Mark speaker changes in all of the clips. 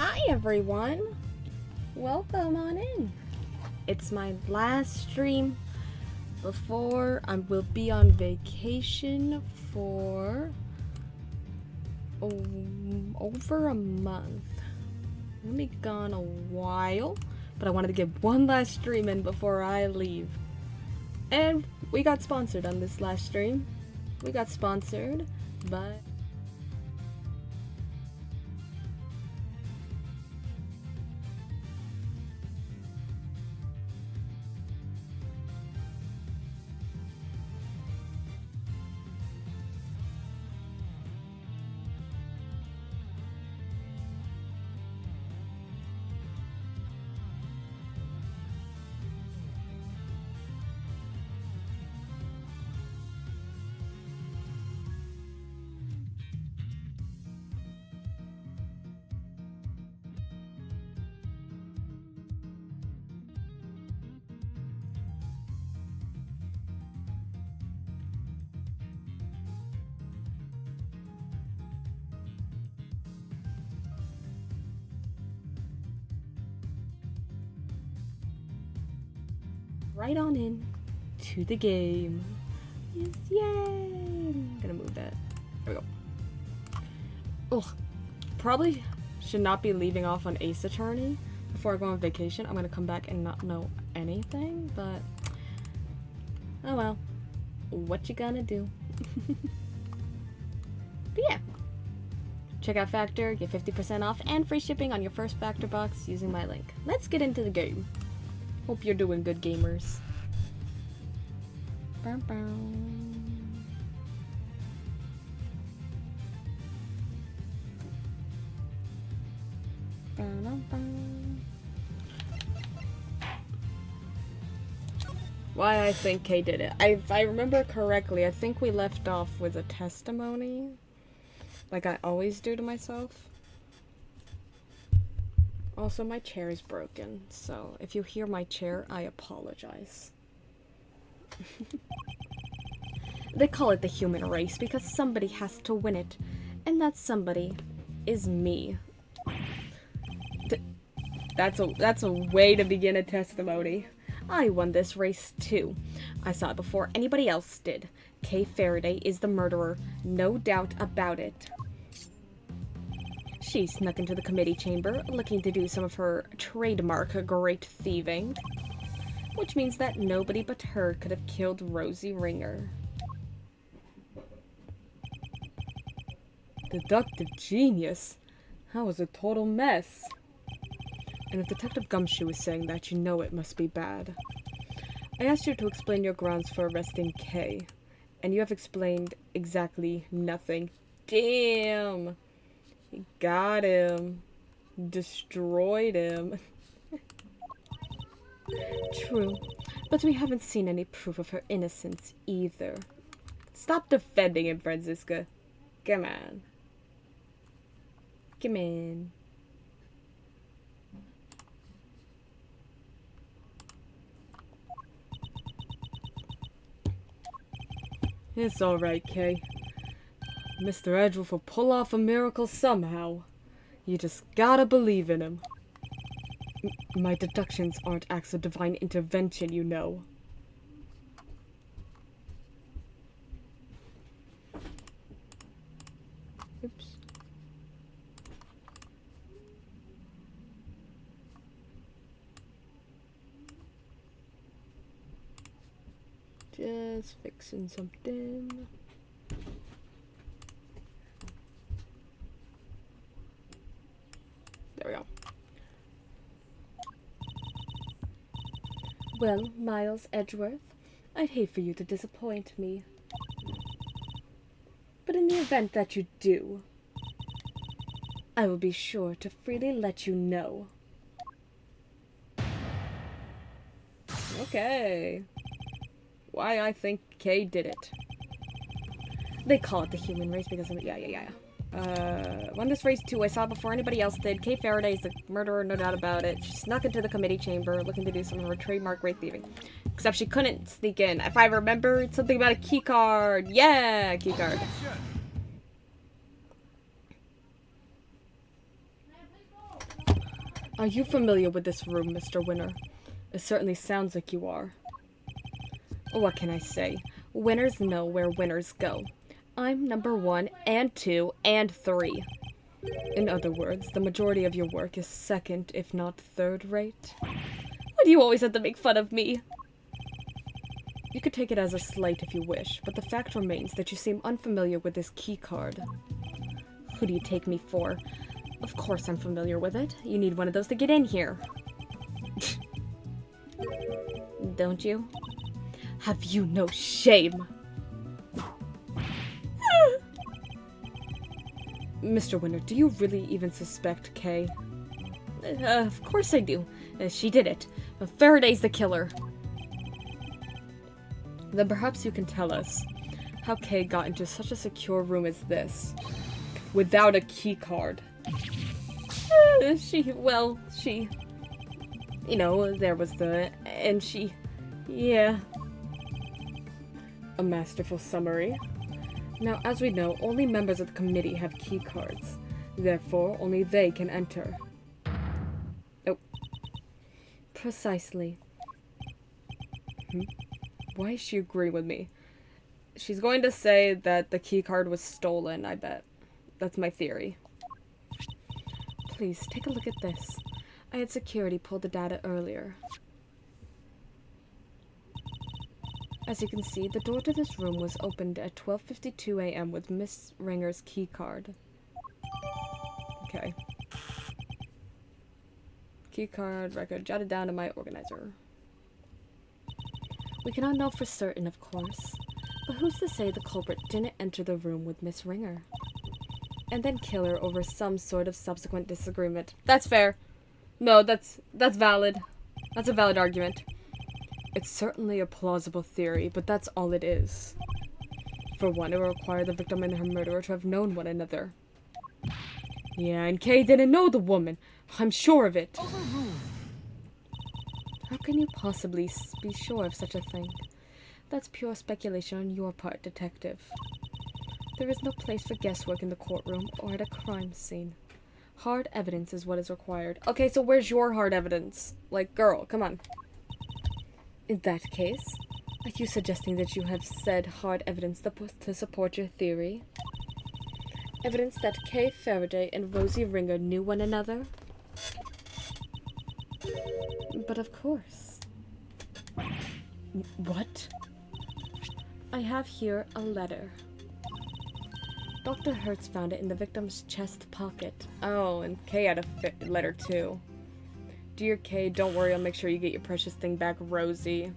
Speaker 1: Hi everyone! Welcome on in. It's my last stream before I will be on vacation for over a month. I'll be gone a while, but I wanted to get one last stream in before I leave. And we got sponsored on this last stream. We got sponsored by right on in to the game. Yes, yay! I'm gonna move that. There we go. Ugh. Probably should not be leaving off on Ace Attorney before I go on vacation. I'm gonna come back and not know anything, but oh well. What you gonna do? But yeah. Check out Factor, get 50% off and free shipping on your first Factor box using my link. Let's get into the game. Hope you're doing good, gamers. Bow, bow. Bow, bow, bow. Why I think Kay did it. If I remember correctly, I think we left off with a testimony. Like I always do to myself. Also, my chair is broken, so if you hear my chair, I apologize. They call it the human race because somebody has to win it, and that somebody is me. That's a way to begin a testimony. I won this race too. I saw it before anybody else did. Kay Faraday is the murderer, no doubt about it. She snuck into the committee chamber, looking to do some of her trademark great thieving. Which means that nobody but her could have killed Rosie Ringer. Deductive genius? That was a total mess. And if Detective Gumshoe is saying that, you know it must be bad. I asked you to explain your grounds for arresting Kay, and you have explained exactly nothing. Damn! You got him. Destroyed him. True, but we haven't seen any proof of her innocence either. Stop defending him, Franziska. Come on. Come in. It's alright, Kay. Mr. Edgeworth will pull off a miracle somehow. You just gotta believe in him. My deductions aren't acts of divine intervention, you know. Oops. Just fixing something. There we go. Well, Miles Edgeworth, I'd hate for you to disappoint me. But in the event that you do, I will be sure to freely let you know. Okay. Why I think Kay did it. They call it the human race because of... Yeah. Won this race too. I saw it before anybody else did. Kay Faraday is the murderer, no doubt about it. She snuck into the committee chamber looking to do some of her trademark great thieving. Except she couldn't sneak in. If I remember, it's something about a key card. Yeah, key card. Are you familiar with this room, Mr. Winner? It certainly sounds like you are. What can I say? Winners know where winners go. I'm number 1 and 2 and 3. In other words, the majority of your work is second, if not third rate. Why do you always have to make fun of me? You could take it as a slight if you wish, but the fact remains that you seem unfamiliar with this key card. Who do you take me for? Of course I'm familiar with it. You need one of those to get in here. Don't you? Have you no shame? Mr. Winner, do you really even suspect Kay? Of course I do. She did it. Faraday's the killer. Then perhaps you can tell us how Kay got into such a secure room as this, without a key card. You know, there was yeah. A masterful summary. Now, as we know, only members of the committee have key cards. Therefore, only they can enter. Oh. Precisely. Why is she agreeing with me? She's going to say that the key card was stolen, I bet. That's my theory. Please, take a look at this. I had security pull the data earlier. As you can see, the door to this room was opened at 12:52 a.m. with Miss Ringer's key card. Okay. Key card record jotted down to my organizer. We cannot know for certain, of course, but who's to say the culprit didn't enter the room with Miss Ringer and then kill her over some sort of subsequent disagreement? That's fair. No, that's valid. That's a valid argument. It's certainly a plausible theory, but that's all it is. For one, it will require the victim and her murderer to have known one another. Yeah, and Kay didn't know the woman. I'm sure of it. How can you possibly be sure of such a thing? That's pure speculation on your part, Detective. There is no place for guesswork in the courtroom or at a crime scene. Hard evidence is what is required. Okay, so where's your hard evidence? Like, girl, come on. In that case, are you suggesting that you have said hard evidence to support your theory? Evidence that Kay Faraday and Rosie Ringer knew one another? But of course. What? I have here a letter. Dr. Hertz found it in the victim's chest pocket. Oh, and Kay had a letter too. Dear Kay, don't worry, I'll make sure you get your precious thing back, Rosie.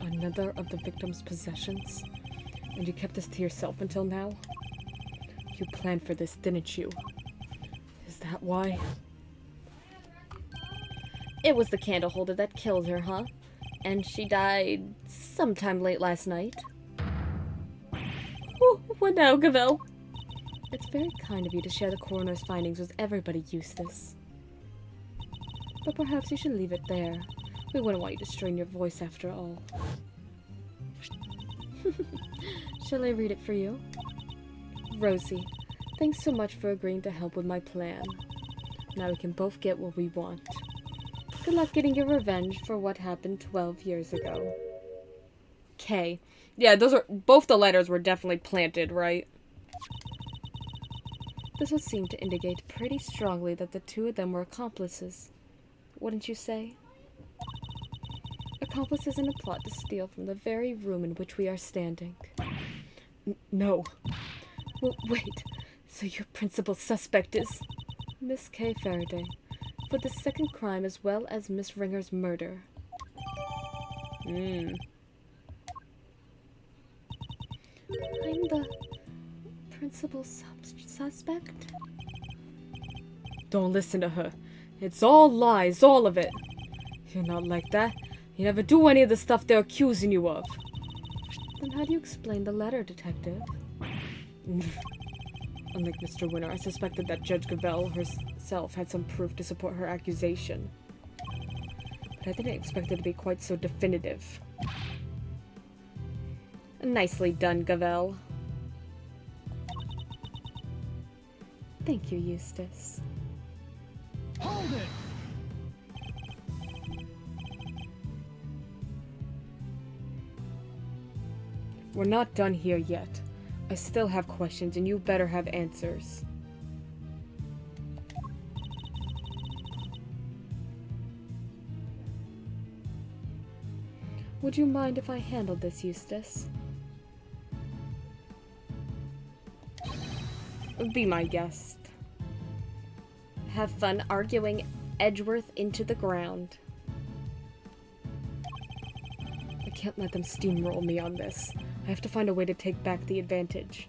Speaker 1: Another of the victim's possessions? And you kept this to yourself until now? You planned for this, didn't you? Is that why? It was the candle holder that killed her, huh? And she died sometime late last night. Ooh, what now, Gavel? It's very kind of you to share the coroner's findings with everybody, Eustace. But perhaps you should leave it there. We wouldn't want you to strain your voice after all. Shall I read it for you? Rosie, thanks so much for agreeing to help with my plan. Now we can both get what we want. Good luck getting your revenge for what happened 12 years ago. K. Yeah, both the letters were definitely planted, right? This would seem to indicate pretty strongly that the two of them were accomplices. Wouldn't you say? Accomplices in a plot to steal from the very room in which we are standing. No. Wait. So your principal suspect is Miss Kay Faraday, for the second crime as well as Miss Ringer's murder. I'm the principal suspect? Don't listen to her. It's all lies, all of it. You're not like that. You never do any of the stuff they're accusing you of. Then how do you explain the letter, Detective? Unlike Mr. Winter, I suspected that Judge Gavel herself had some proof to support her accusation. But I didn't expect it to be quite so definitive. Nicely done, Gavel. Thank you, Eustace.
Speaker 2: Hold it!
Speaker 1: We're not done here yet. I still have questions, and you better have answers. Would you mind if I handled this, Eustace? Be my guest. Have fun arguing Edgeworth into the ground. I can't let them steamroll me on this. I have to find a way to take back the advantage.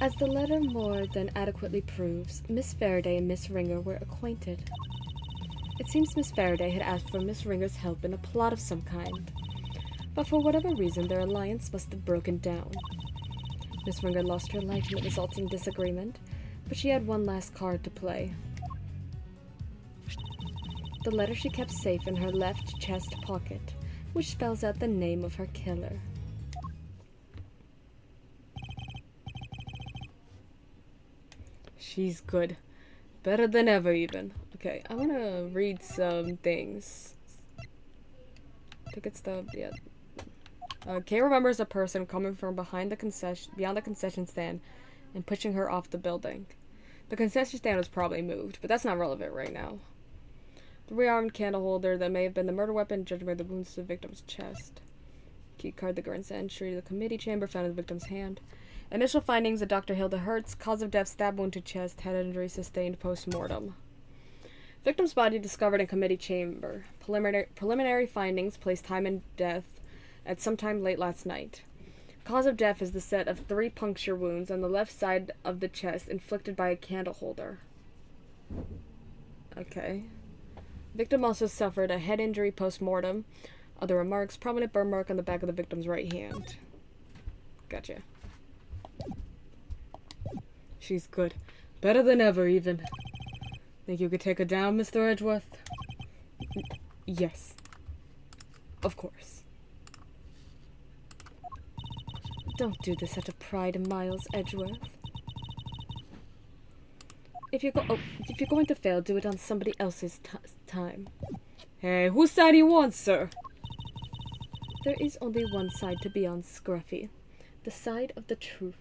Speaker 1: As the letter more than adequately proves, Miss Faraday and Miss Ringer were acquainted. It seems Miss Faraday had asked for Miss Ringer's help in a plot of some kind, but for whatever reason their alliance must have broken down. Miss Ringer lost her life in the resulting disagreement, but she had one last card to play. The letter she kept safe in her left chest pocket, which spells out the name of her killer. She's good. Better than ever, even. Okay, I'm gonna read some things. Ticket stub, yeah. Kay remembers a person coming from beyond the concession stand and pushing her off the building. The concession stand was probably moved, but that's not relevant right now. The rearmed candle holder that may have been the murder weapon, judged by the wounds to the victim's chest. Key card that grants entry to the committee chamber found in the victim's hand. Initial findings of Dr. Hilda Hertz. Cause of death, stab wound to chest, head injury sustained post-mortem. Victim's body discovered in committee chamber. Preliminary findings place time and death at sometime late last night. Cause of death is the set of 3 puncture wounds on the left side of the chest inflicted by a candle holder. Okay. Victim also suffered a head injury post-mortem. Other remarks, prominent burn mark on the back of the victim's right hand. Gotcha. She's good. Better than ever, even. Think you could take her down, Mr. Edgeworth? Yes. Of course. Don't do this out of pride, Miles Edgeworth. If you're going to fail, do it on somebody else's time. Hey, whose side do you want, sir? There is only one side to be on, Scruffy. The side of the truth.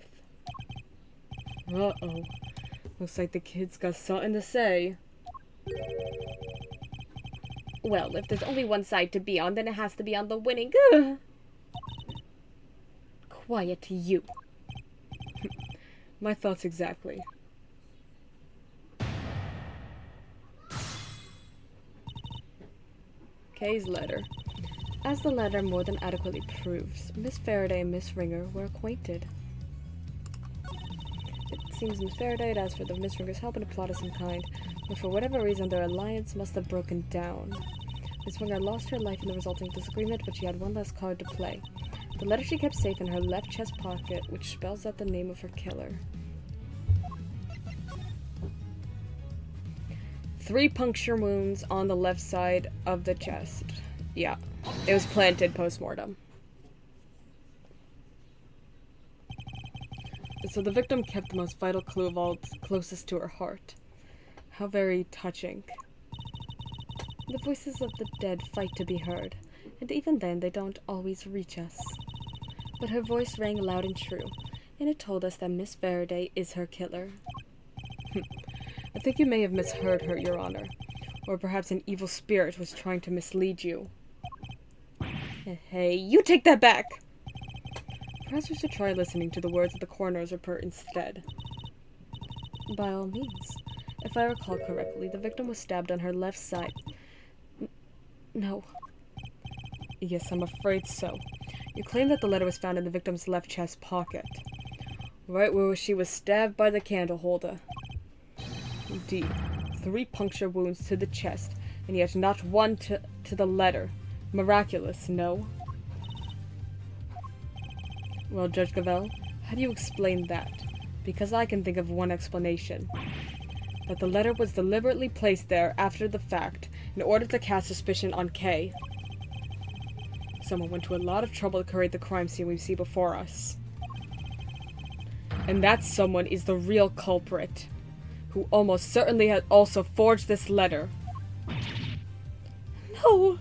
Speaker 1: Uh-oh. Looks like the kid's got something to say. Well, if there's only one side to be on, then it has to be on the winning. Ugh. Quiet, you. My thoughts exactly. Kay's letter. As the letter more than adequately proves, Miss Faraday and Miss Ringer were acquainted. It seems Miss Faraday had asked for the Miss Ringer's help in a plot of some kind, but for whatever reason their alliance must have broken down. Miss Ringer lost her life in the resulting disagreement, but she had one last card to play. The letter she kept safe in her left chest pocket, which spells out the name of her killer. 3 puncture wounds on the left side of the chest. Yeah, it was planted post-mortem. So the victim kept the most vital clue of all closest to her heart. How very touching. The voices of the dead fight to be heard, and even then they don't always reach us. But her voice rang loud and true, and it told us that Miss Faraday is her killer. I think you may have misheard her, Your Honor. Or perhaps an evil spirit was trying to mislead you. Hey, you take that back! Perhaps we should try listening to the words of the coroner's report instead. By all means. If I recall correctly, the victim was stabbed on her left side. No. Yes, I'm afraid so. You claim that the letter was found in the victim's left chest pocket. Right where she was stabbed by the candle holder. Indeed. 3 puncture wounds to the chest, and yet not one to the letter. Miraculous, no? Well, Judge Gavel, how do you explain that? Because I can think of one explanation. That the letter was deliberately placed there after the fact, in order to cast suspicion on Kay. Someone went to a lot of trouble to create the crime scene we see before us. And that someone is the real culprit, who almost certainly had also forged this letter. No!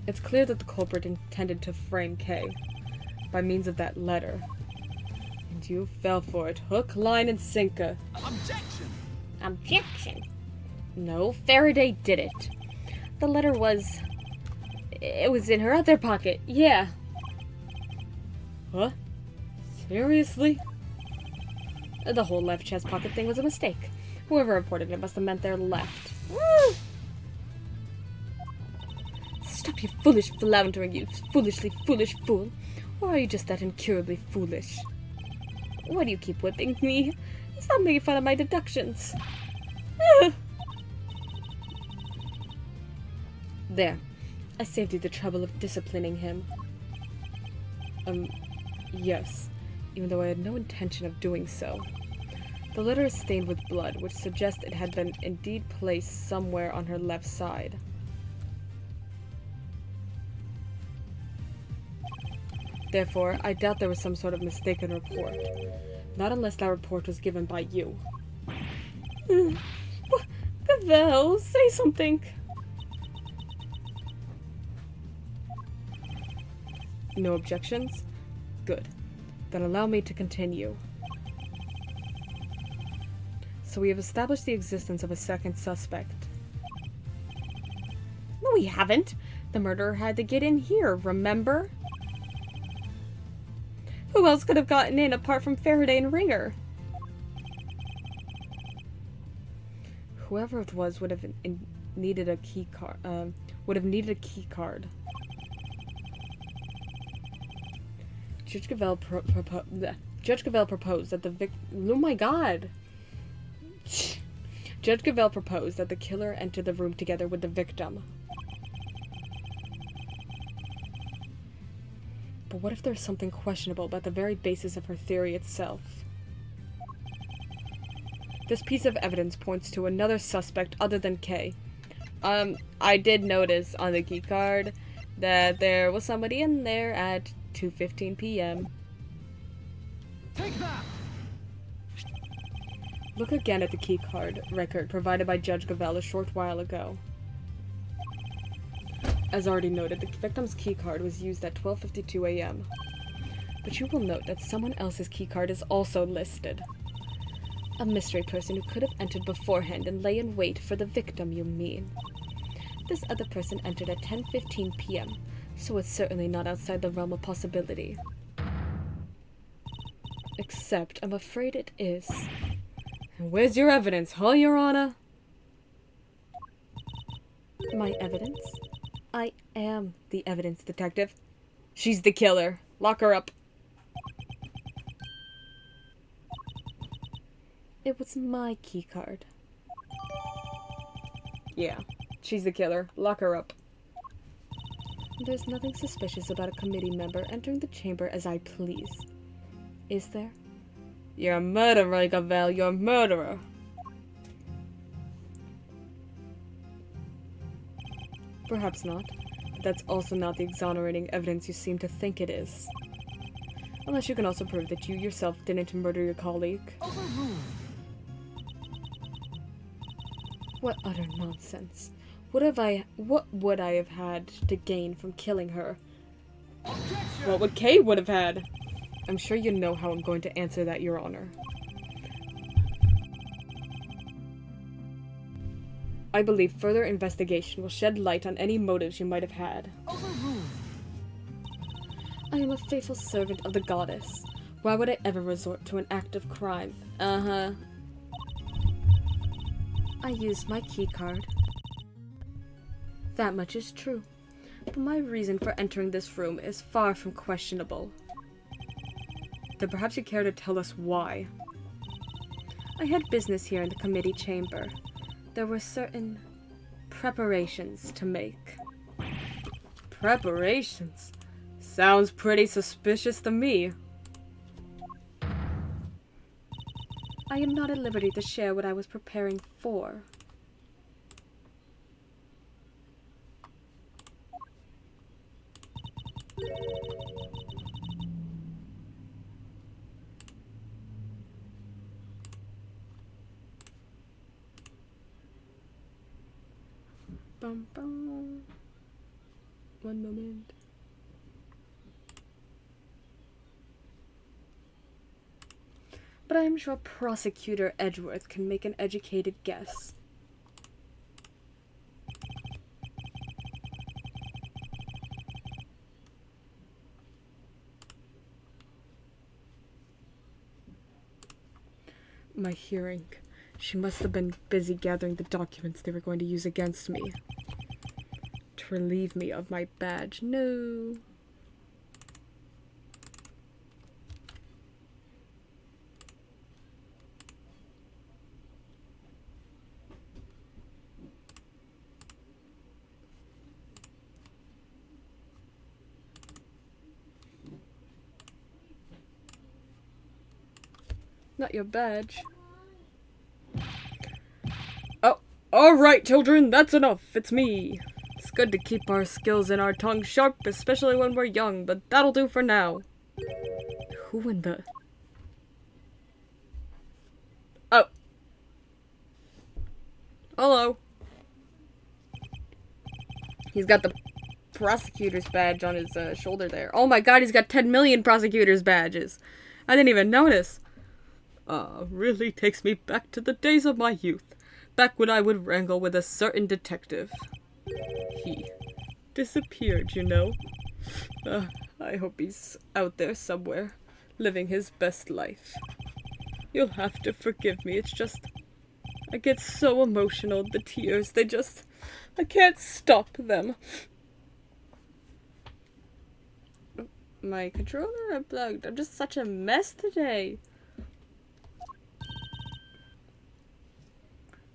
Speaker 1: It's clear that the culprit intended to frame Kay, by means of that letter. And you fell for it, hook, line, and sinker.
Speaker 2: Objection!
Speaker 1: Objection! No, Faraday did it. The letter was... It was in her other pocket, yeah. Huh? Seriously? The whole left chest pocket thing was a mistake. Whoever reported it must have meant their left. Woo! Stop your foolish floundering, you foolishly foolish fool. Or are you just that incurably foolish? Why do you keep whipping me? Stop making fun of my deductions. There. I saved you the trouble of disciplining him. Yes. Even though I had no intention of doing so. The letter is stained with blood, which suggests it had been indeed placed somewhere on her left side. Therefore, I doubt there was some sort of mistaken report. Not unless that report was given by you. Gavel, say something. No objections? Good. Then allow me to continue. So we have established the existence of a second suspect. No, we haven't. The murderer had to get in here, remember? Who else could have gotten in apart from Faraday and Ringer? Whoever it was would have needed a key card. Judge Gavel proposed that the oh my god! Judge Gavel proposed that the killer enter the room together with the victim. But what if there's something questionable about the very basis of her theory itself? This piece of evidence points to another suspect other than Kay. I did notice on the keycard that there was somebody in there at 2:15 p.m.
Speaker 2: Take that!
Speaker 1: Look again at the keycard record provided by Judge Gavelle a short while ago. As already noted, the victim's keycard was used at 12:52 a.m. But you will note that someone else's keycard is also listed. A mystery person who could have entered beforehand and lay in wait for the victim, you mean. This other person entered at 10:15 p.m., so it's certainly not outside the realm of possibility. Except, I'm afraid it is. And where's your evidence, huh, Your Honor? My evidence? I am the evidence, detective. She's the killer. Lock her up. It was my keycard. Yeah, she's the killer. Lock her up. There's nothing suspicious about a committee member entering the chamber as I please. Is there? You're a murderer, Gavelle. You're a murderer. Perhaps not, but that's also not the exonerating evidence you seem to think it is. Unless you can also prove that you yourself didn't murder your colleague.
Speaker 2: Overruled.
Speaker 1: What utter nonsense. What would I have had to gain from killing her?
Speaker 2: Objection!
Speaker 1: What would Kay would have had? I'm sure you know how I'm going to answer that, Your Honor. I believe further investigation will shed light on any motives you might have had.
Speaker 2: Overruled.
Speaker 1: I am a faithful servant of the goddess. Why would I ever resort to an act of crime? Uh-huh. I used my keycard. That much is true. But my reason for entering this room is far from questionable. Then perhaps you care to tell us why. I had business here in the committee chamber. There were certain preparations to make. Preparations? Sounds pretty suspicious to me. I am not at liberty to share what I was preparing for. Bum, bum. One moment. But I am sure Prosecutor Edgeworth can make an educated guess. My hearing. She must have been busy gathering the documents they were going to use against me. To relieve me of my badge. No. Not your badge. Oh, alright, children, that's enough. It's me. It's good to keep our skills and our tongues sharp, especially when we're young, but that'll do for now. Who in the... Oh. Hello. He's got the prosecutor's badge on his shoulder there. Oh my god, he's got 10 million prosecutor's badges. I didn't even notice. Really takes me back to the days of my youth. Back when I would wrangle with a certain detective. He disappeared, you know. I hope he's out there somewhere, living his best life. You'll have to forgive me, it's just... I get so emotional, the tears, I can't stop them. My controller unplugged. I'm just such a mess today.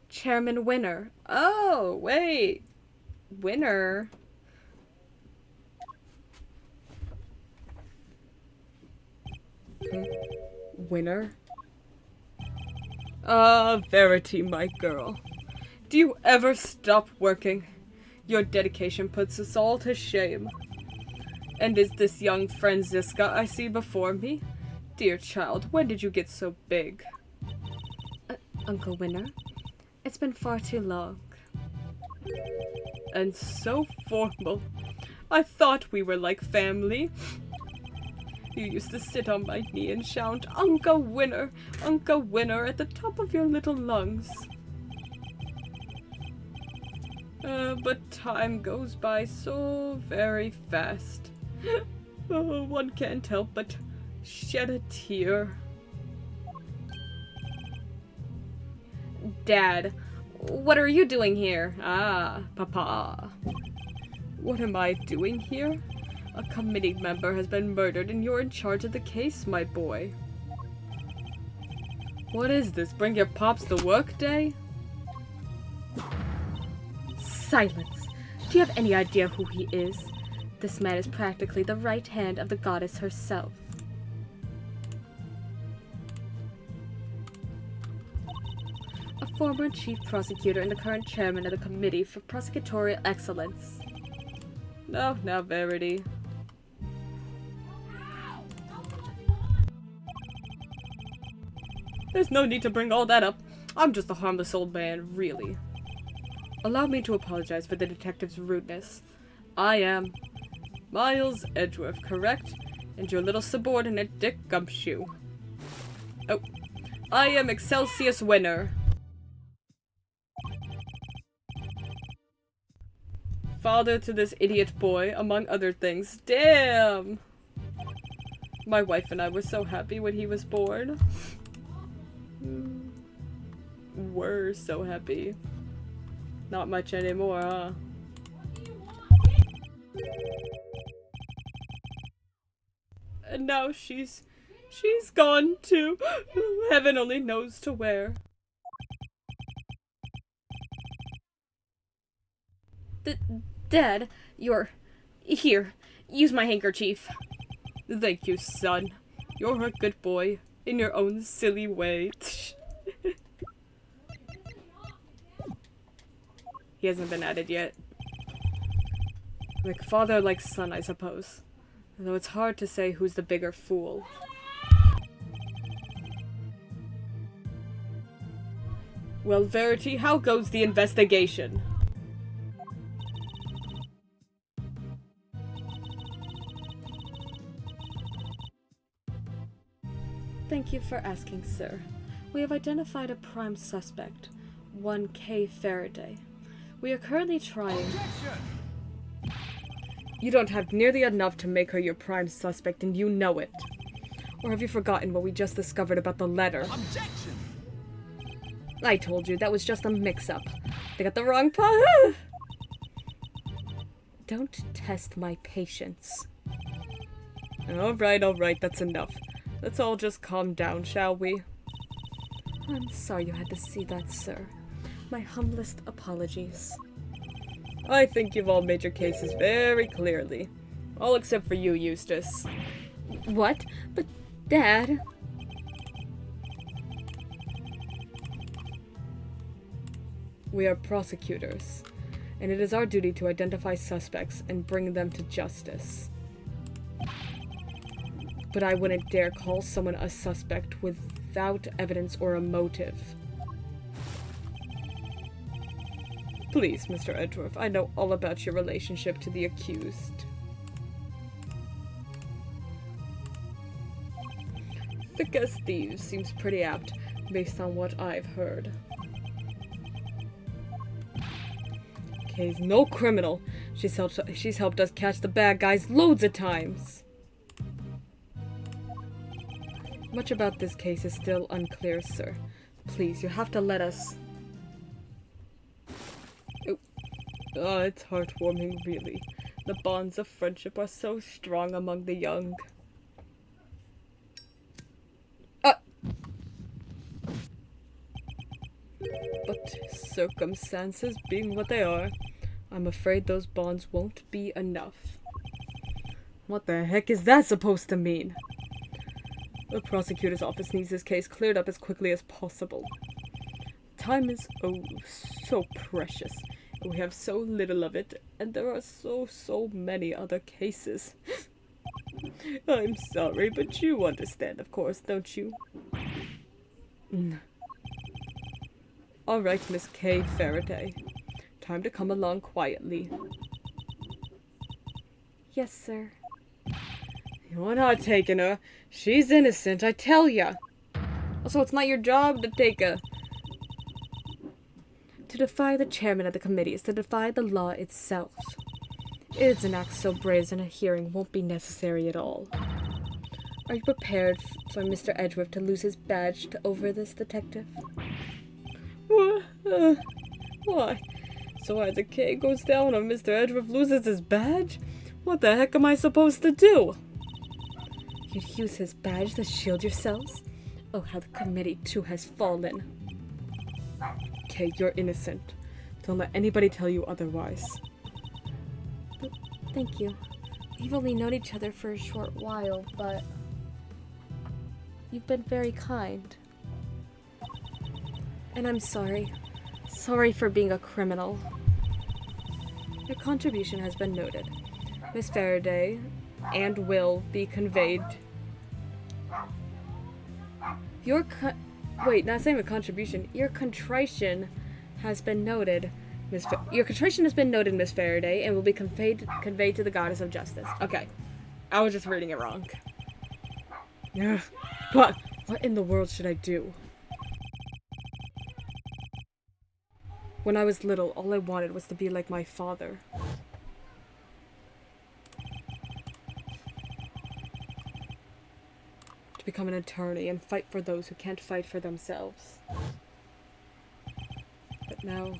Speaker 1: Chairman Winner. Oh, wait. Winner? Winner? Ah, Verity, my girl. Do you ever stop working? Your dedication puts us all to shame. And is this young Franziska I see before me? Dear child, when did you get so big?
Speaker 3: Uncle Winner, it's been far too long.
Speaker 1: And so formal. I thought we were like family. You used to sit on my knee and shout, Uncle Winner, at the top of your little lungs. But time goes by so very fast. Oh, one can't help but shed a tear.
Speaker 3: Dad, what are you doing here?
Speaker 1: Ah, Papa. What am I doing here? A committee member has been murdered and you're in charge of the case, my boy. What is this? Bring your pops to work day?
Speaker 3: Silence. Do you have any idea who he is? This man is practically the right hand of the goddess herself. A former chief prosecutor and the current chairman of the Committee for Prosecutorial Excellence.
Speaker 1: No, now Verity. There's no need to bring all that up. I'm just a harmless old man, really. Allow me to apologize for the detective's rudeness. I am Miles Edgeworth, correct? And your little subordinate, Dick Gumshoe. Oh, I am Excelsius Winner. Father to this idiot boy, among other things. Damn! My wife and I were so happy when he was born. Were so happy. Not much anymore, huh? And now she's gone to heaven only knows to where.
Speaker 3: Dad, you're... Here, use my handkerchief.
Speaker 1: Thank you, son. You're a good boy, in your own silly way. He hasn't been added yet. Like father, like son, I suppose. Though it's hard to say who's the bigger fool. Well, Verity, how goes the investigation?
Speaker 3: Thank you for asking, sir. We have identified a prime suspect, 1K Faraday. We are currently trying...
Speaker 2: Objection!
Speaker 1: You don't have nearly enough to make her your prime suspect, and you know it. Or have you forgotten what we just discovered about the letter?
Speaker 2: Objection!
Speaker 1: I told you, that was just a mix-up. They got the wrong
Speaker 3: Don't test my patience.
Speaker 1: Alright, that's enough. Let's all just calm down, shall we?
Speaker 3: I'm sorry you had to see that, sir. My humblest apologies.
Speaker 1: I think you've all made your cases very clearly. All except for you, Eustace.
Speaker 3: What? But, Dad...
Speaker 1: We are prosecutors, and it is our duty to identify suspects and bring them to justice. But I wouldn't dare call someone a suspect without evidence or a motive. Please, Mr. Edgeworth, I know all about your relationship to the accused. Thick as thieves seems pretty apt, based on what I've heard. Kay's no criminal. She's helped us catch the bad guys loads of times. Much about this case is still unclear, sir. Please, you have to let us... Oh, it's heartwarming, really. The bonds of friendship are so strong among the young. But circumstances being what they are, I'm afraid those bonds won't be enough. What the heck is that supposed to mean? The prosecutor's office needs this case cleared up as quickly as possible. Time is, oh, so precious. We have so little of it, and there are so many other cases. I'm sorry, but you understand, of course, don't you? All right, Miss Kay Faraday. Time to come along quietly.
Speaker 3: Yes, sir.
Speaker 1: You're not taking her. She's innocent, I tell ya. Also, it's not your job to take her.
Speaker 3: To defy the chairman of the committee is to defy the law itself. It's an act so brazen a hearing won't be necessary at all. Are you prepared for Mr. Edgeworth to lose his badge over this, detective?
Speaker 1: What? Why? So as a K goes down and Mr. Edgeworth loses his badge? What the heck am I supposed to do?
Speaker 3: You'd use his badge to shield yourselves? Oh, how the committee too has fallen.
Speaker 1: Kay, you're innocent. Don't let anybody tell you otherwise.
Speaker 3: But thank you. We've only known each other for a short while, but you've been very kind. And I'm sorry. Sorry for being a criminal. Your contribution has been noted. Miss Faraday, and will be conveyed.
Speaker 1: Wait, not saying a contribution. Your contrition has been noted, Your contrition has been noted, Miss Faraday, and will be conveyed to the goddess of justice. Okay, I was just reading it wrong. Ugh. What in the world should I do? When I was little, all I wanted was to be like my father. To become an attorney and fight for those who can't fight for themselves. But now,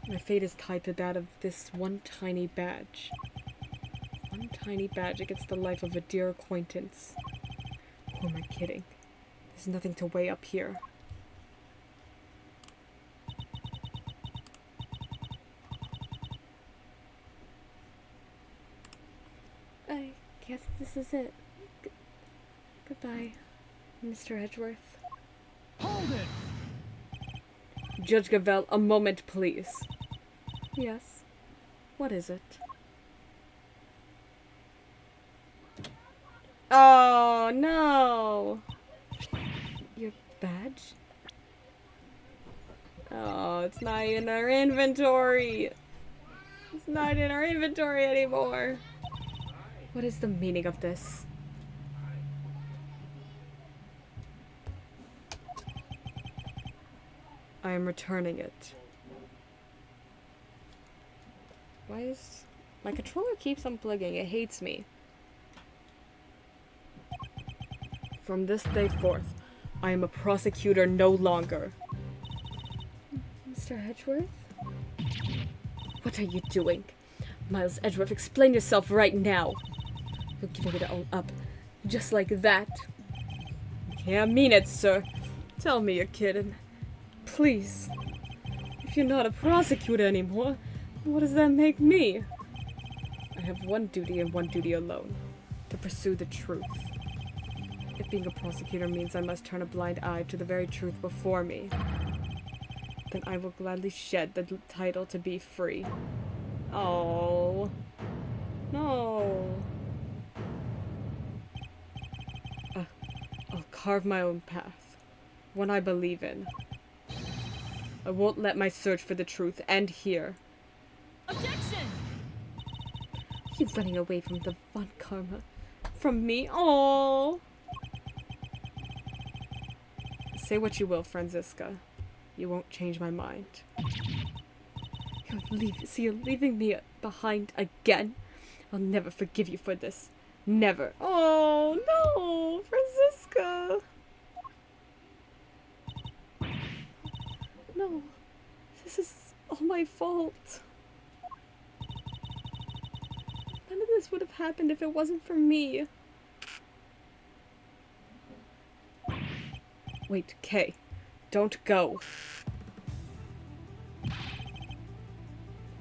Speaker 1: my fate is tied to that of this one tiny badge. One tiny badge against the life of a dear acquaintance. Who am I kidding? There's nothing to weigh up here.
Speaker 3: I guess this is it. Goodbye, Mr. Edgeworth.
Speaker 2: Hold it!
Speaker 1: Judge Gavelle, a moment, please.
Speaker 3: Yes. What is it?
Speaker 1: Oh, no!
Speaker 3: Your badge?
Speaker 1: Oh, it's not in our inventory. It's not in our inventory anymore. What is the meaning of this? I am returning it. Why is... My controller keeps unplugging. It hates me. From this day forth, I am a prosecutor no longer.
Speaker 3: Mr. Edgeworth?
Speaker 1: What are you doing? Miles Edgeworth, explain yourself right now. You're giving it all up. Just like that. Yeah, I mean it, sir. Tell me you're kidding. Please. If you're not a prosecutor anymore, what does that make me? I have one duty and one duty alone. To pursue the truth. If being a prosecutor means I must turn a blind eye to the very truth before me, then I will gladly shed the title to be free. Oh. No. I'll carve my own path. One I believe in. I won't let my search for the truth end here.
Speaker 2: Objection!
Speaker 3: You're running away from the Von Karma.
Speaker 1: From me? Oh. Say what you will, Franziska. You won't change my mind. You're leaving me behind again? I'll never forgive you for this. Never. Oh, no, Franziska. No, this is all my fault. None of this would have happened if it wasn't for me. Wait, Kay. Don't go.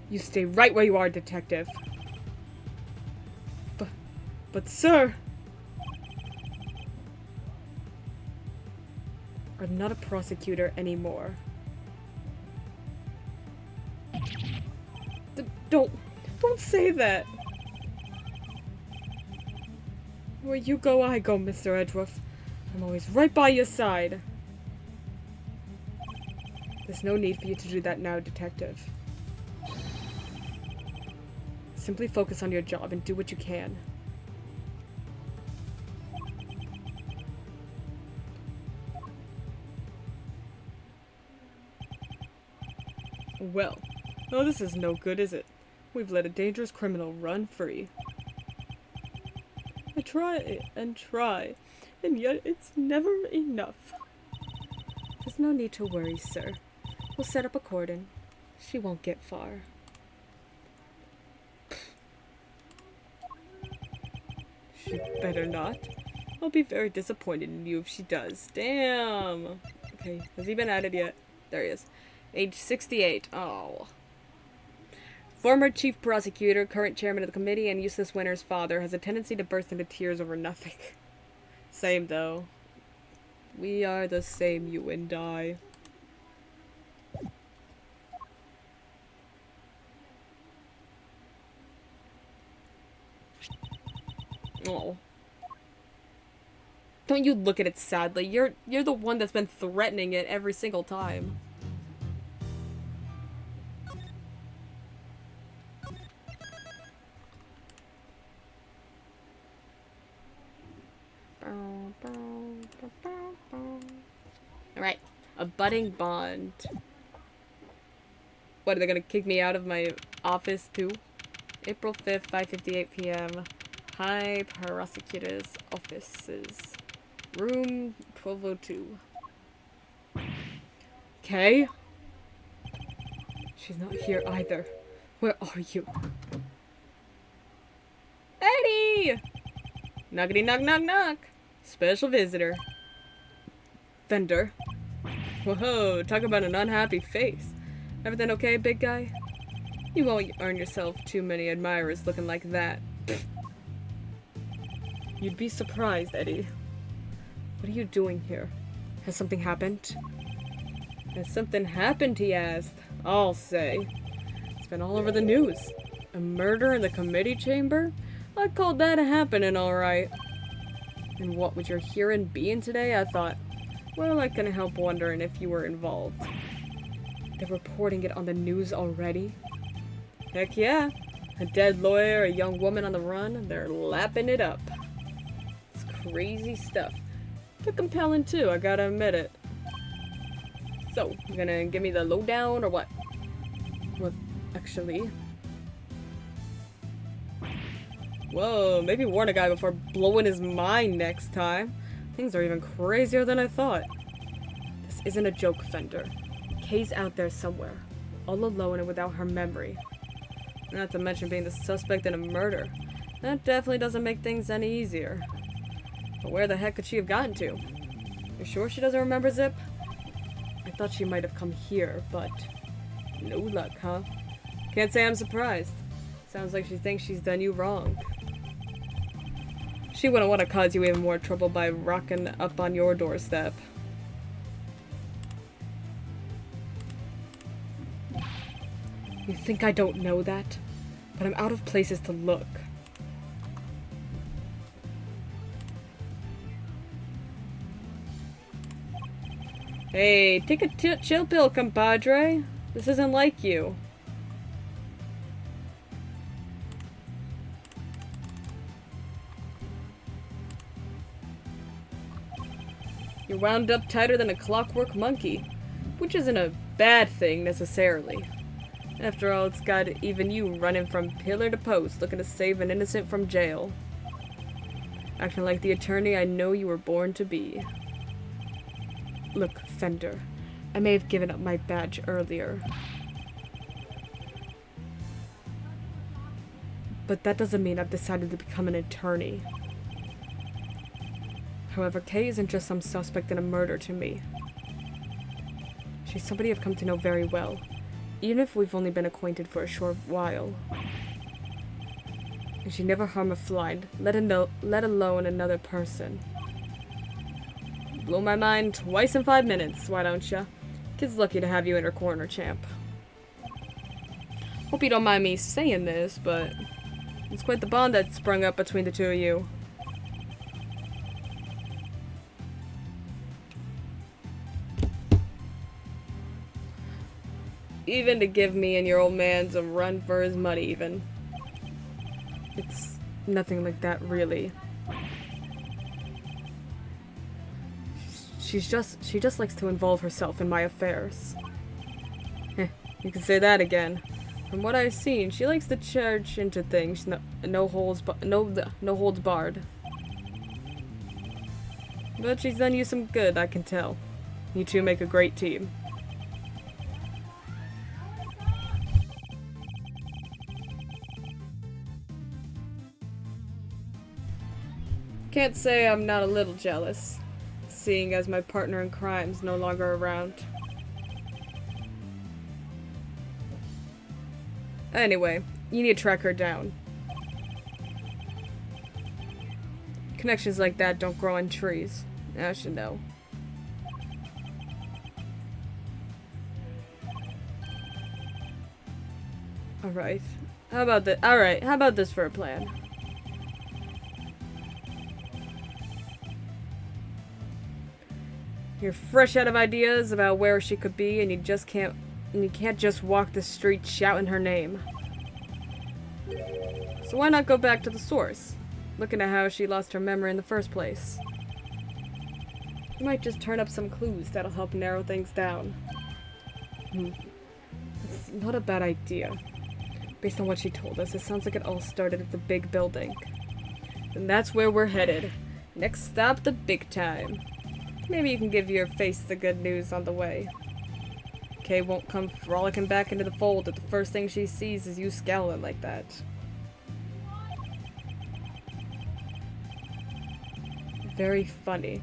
Speaker 1: You stay right where you are, detective. But sir! I'm not a prosecutor anymore. Don't say that. Where you go, I go, Mr. Edgeworth. I'm always right by your side. There's no need for you to do that now, Detective. Simply focus on your job and do what you can. Well, oh, this is no good, is it? We've let a dangerous criminal run free. I try and try, and yet it's never enough. There's no need to worry, sir. We'll set up a cordon. She won't get far. She better not. I'll be very disappointed in you if she does. Damn. Okay, has he been at it yet? There he is. Age 68. Oh. Former chief prosecutor, current chairman of the committee, and Useless Winter's father has a tendency to burst into tears over nothing. Same, though. We are the same, you and I. Oh. Don't you look at it sadly. You're the one that's been threatening it every single time. Alright. A budding bond. What, are they gonna kick me out of my office too? April 5th, 5:58 p.m. High Prosecutor's offices. Room 1202. Okay. She's not here either. Where are you? Eddie! Knockity knock knock knock. Special visitor. Fender. Whoa, talk about an unhappy face. Everything okay, big guy? You won't earn yourself too many admirers looking like that. You'd be surprised, Eddie. What are you doing here? Has something happened? Has something happened, he asked. I'll say. It's been all over the news. A murder in the committee chamber? I called that a happening, alright. And what with your hearing being today, I thought, well, I couldn't help wondering if you were involved. They're reporting it on the news already? Heck yeah. A dead lawyer, a young woman on the run, they're lapping it up. It's crazy stuff. But compelling too, I gotta admit it. So, you gonna give me the lowdown or what? What, actually? Whoa, maybe warn a guy before blowing his mind next time. Things are even crazier than I thought. This isn't a joke, Fender. Kay's out there somewhere, all alone and without her memory. Not to mention being the suspect in a murder. That definitely doesn't make things any easier. But where the heck could she have gotten to? You sure she doesn't remember Zip? I thought she might have come here, but no luck, huh? Can't say I'm surprised. Sounds like she thinks she's done you wrong. She wouldn't want to cause you even more trouble by rocking up on your doorstep. You think I don't know that? But I'm out of places to look. Hey, take a chill pill, compadre. This isn't like you. You're wound up tighter than a clockwork monkey, which isn't a bad thing necessarily. After all, it's got even you running from pillar to post, looking to save an innocent from jail. Acting like the attorney I know you were born to be. Look, Fender, I may have given up my badge earlier. But that doesn't mean I've decided to become an attorney. However, Kay isn't just some suspect in a murder to me. She's somebody I've come to know very well, even if we've only been acquainted for a short while. And she never harm a fly, let alone another person. Blow my mind twice in 5 minutes, why don't ya? Kid's lucky to have you in her corner, champ. Hope you don't mind me saying this, but it's quite the bond that sprung up between the two of you. Even to give me and your old man's a run for his money, even. It's nothing like that, really. She just likes to involve herself in my affairs. You can say that again. From what I've seen, she likes to charge into things, no holds barred. But she's done you some good, I can tell. You two make a great team. Can't say I'm not a little jealous, seeing as my partner in crime's no longer around. Anyway, you need to track her down. Connections like that don't grow on trees. I should know. Alright. How about this for a plan? You're fresh out of ideas about where she could be, and you can't just walk the streets shouting her name. So why not go back to the source? Looking at how she lost her memory in the first place. You might just turn up some clues that'll help narrow things down. It's not a bad idea. Based on what she told us, it sounds like it all started at the big building. And that's where we're headed. Next stop, the big time. Maybe you can give your face the good news on the way. Kay won't come frolicking back into the fold if the first thing she sees is you scowling like that. Very funny.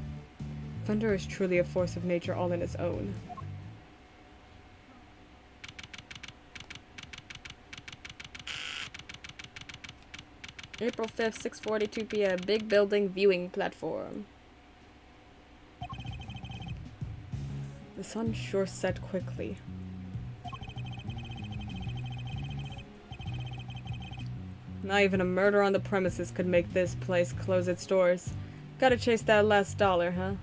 Speaker 1: Thunder is truly a force of nature all in its own. April 5th, 6:42 p.m. Big building viewing platform. The sun sure set quickly. Not even a murder on the premises could make this place close its doors. Gotta chase that last dollar, huh?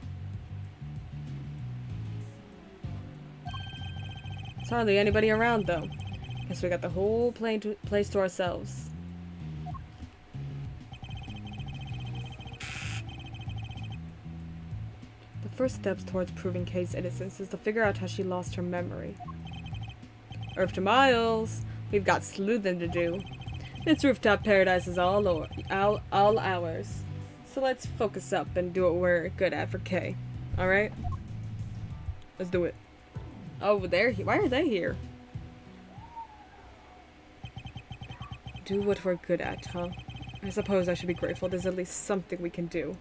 Speaker 1: There's hardly anybody around, though. Guess we got the whole place to ourselves. The first steps towards proving Kay's innocence is to figure out how she lost her memory. Earth to Miles! We've got sleuthing to do. This rooftop paradise is all ours. So let's focus up and do what we're good at for Kay. Alright? Let's do it. Oh, they're here. Why are they here? Do what we're good at, huh? I suppose I should be grateful there's at least something we can do.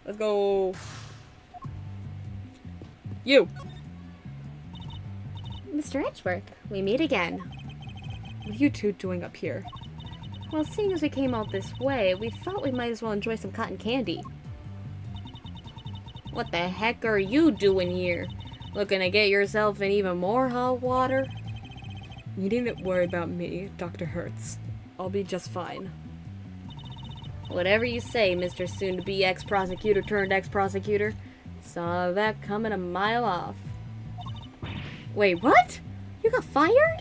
Speaker 1: Let's go. You!
Speaker 3: Mr. Edgeworth, we meet again.
Speaker 1: What are you two doing up here?
Speaker 3: Well, seeing as we came all this way, we thought we might as well enjoy some cotton candy. What the heck are you doing here? Looking to get yourself in even more hot water?
Speaker 1: You needn't worry about me, Dr. Hertz. I'll be just fine.
Speaker 3: Whatever you say, Mr. Soon-to-be ex-prosecutor turned ex-prosecutor. Saw that coming a mile off. Wait, what? You got fired?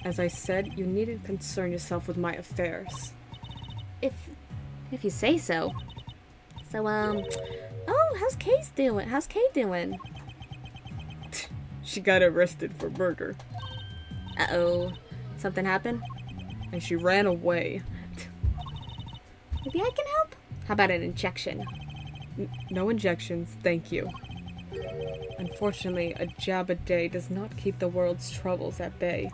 Speaker 1: As I said, you needn't concern yourself with my affairs.
Speaker 3: If you say so. So, oh, how's Kay doing?
Speaker 1: She got arrested for murder.
Speaker 3: Uh-oh. Something happened?
Speaker 1: And she ran away.
Speaker 3: Maybe I can help? How about an injection?
Speaker 1: No injections, thank you. Unfortunately, a jab a day does not keep the world's troubles at bay.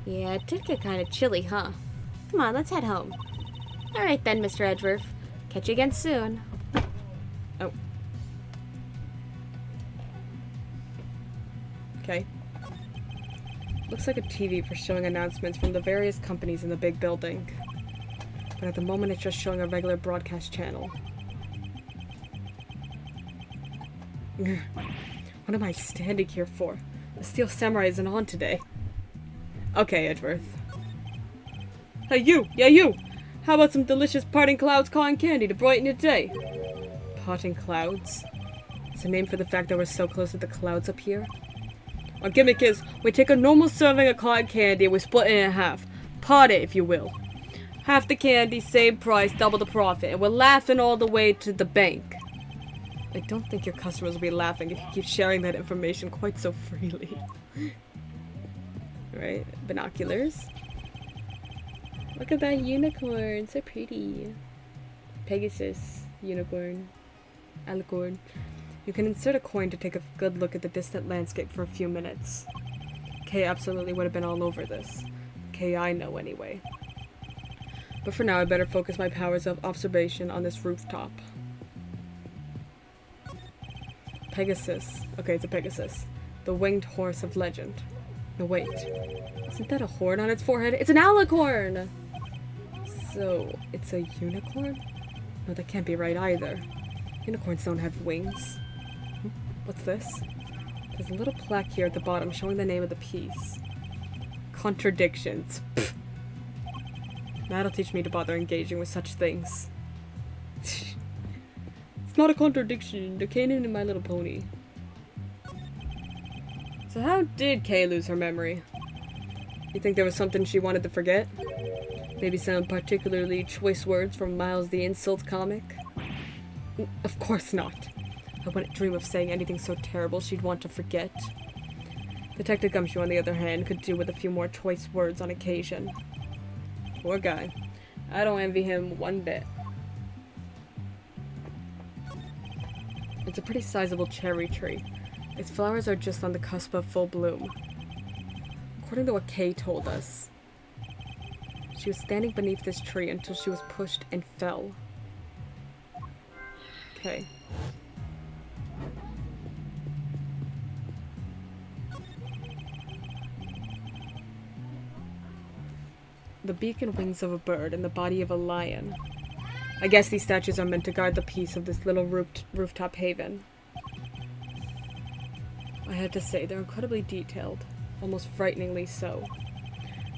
Speaker 3: Yeah, it did get kind of chilly, huh? Come on, let's head home. Alright then, Mr. Edgeworth. Catch you again soon.
Speaker 1: Oh. Okay. Looks like a TV for showing announcements from the various companies in the big building. But at the moment it's just showing a regular broadcast channel. What am I standing here for? The Steel Samurai isn't on today. Okay, Edgeworth. Hey, you! Yeah, you! How about some delicious parting clouds cotton candy to brighten your day? Parting clouds? It's a name for the fact that we're so close to the clouds up here. Our gimmick is, we take a normal serving of cotton candy and we split it in half. Part it, if you will. Half the candy, same price, double the profit, and we're laughing all the way to the bank. I don't think your customers will be laughing if you keep sharing that information quite so freely. Right? Binoculars. Look at that unicorn, so pretty. Pegasus, unicorn, alicorn. You can insert a coin to take a good look at the distant landscape for a few minutes. Kay absolutely would have been all over this. Kay I know anyway. But for now I better focus my powers of observation on this rooftop. Pegasus. Okay, it's a Pegasus. The winged horse of legend. No, wait. Isn't that a horn on its forehead? It's an alicorn! So, it's a unicorn? No, that can't be right either. Unicorns don't have wings. What's this? There's a little plaque here at the bottom showing the name of the piece. Contradictions. Pfft. That'll teach me to bother engaging with such things. It's not a contradiction. There came in My Little Pony. So how did Kay lose her memory? You think there was something she wanted to forget? Maybe some particularly choice words from Miles the Insult comic? Of course not. I wouldn't dream of saying anything so terrible she'd want to forget. Detective Gumshoe, on the other hand, could do with a few more choice words on occasion. Poor guy. I don't envy him one bit. It's a pretty sizable cherry tree. Its flowers are just on the cusp of full bloom. According to what Kay told us, she was standing beneath this tree until she was pushed and fell. Okay. The beak and wings of a bird and the body of a lion. I guess these statues are meant to guard the peace of this little rooftop haven. I have to say, they're incredibly detailed, almost frighteningly so.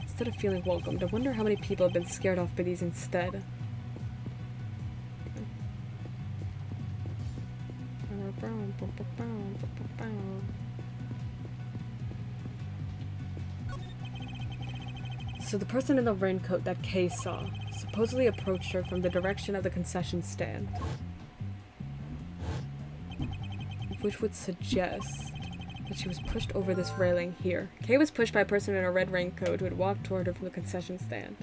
Speaker 1: Instead of feeling welcomed, I wonder how many people have been scared off by these instead. So the person in the raincoat that Kay saw supposedly approached her from the direction of the concession stand. Which would suggest that she was pushed over this railing here. Kay was pushed by a person in a red raincoat who had walked toward her from the concession stand.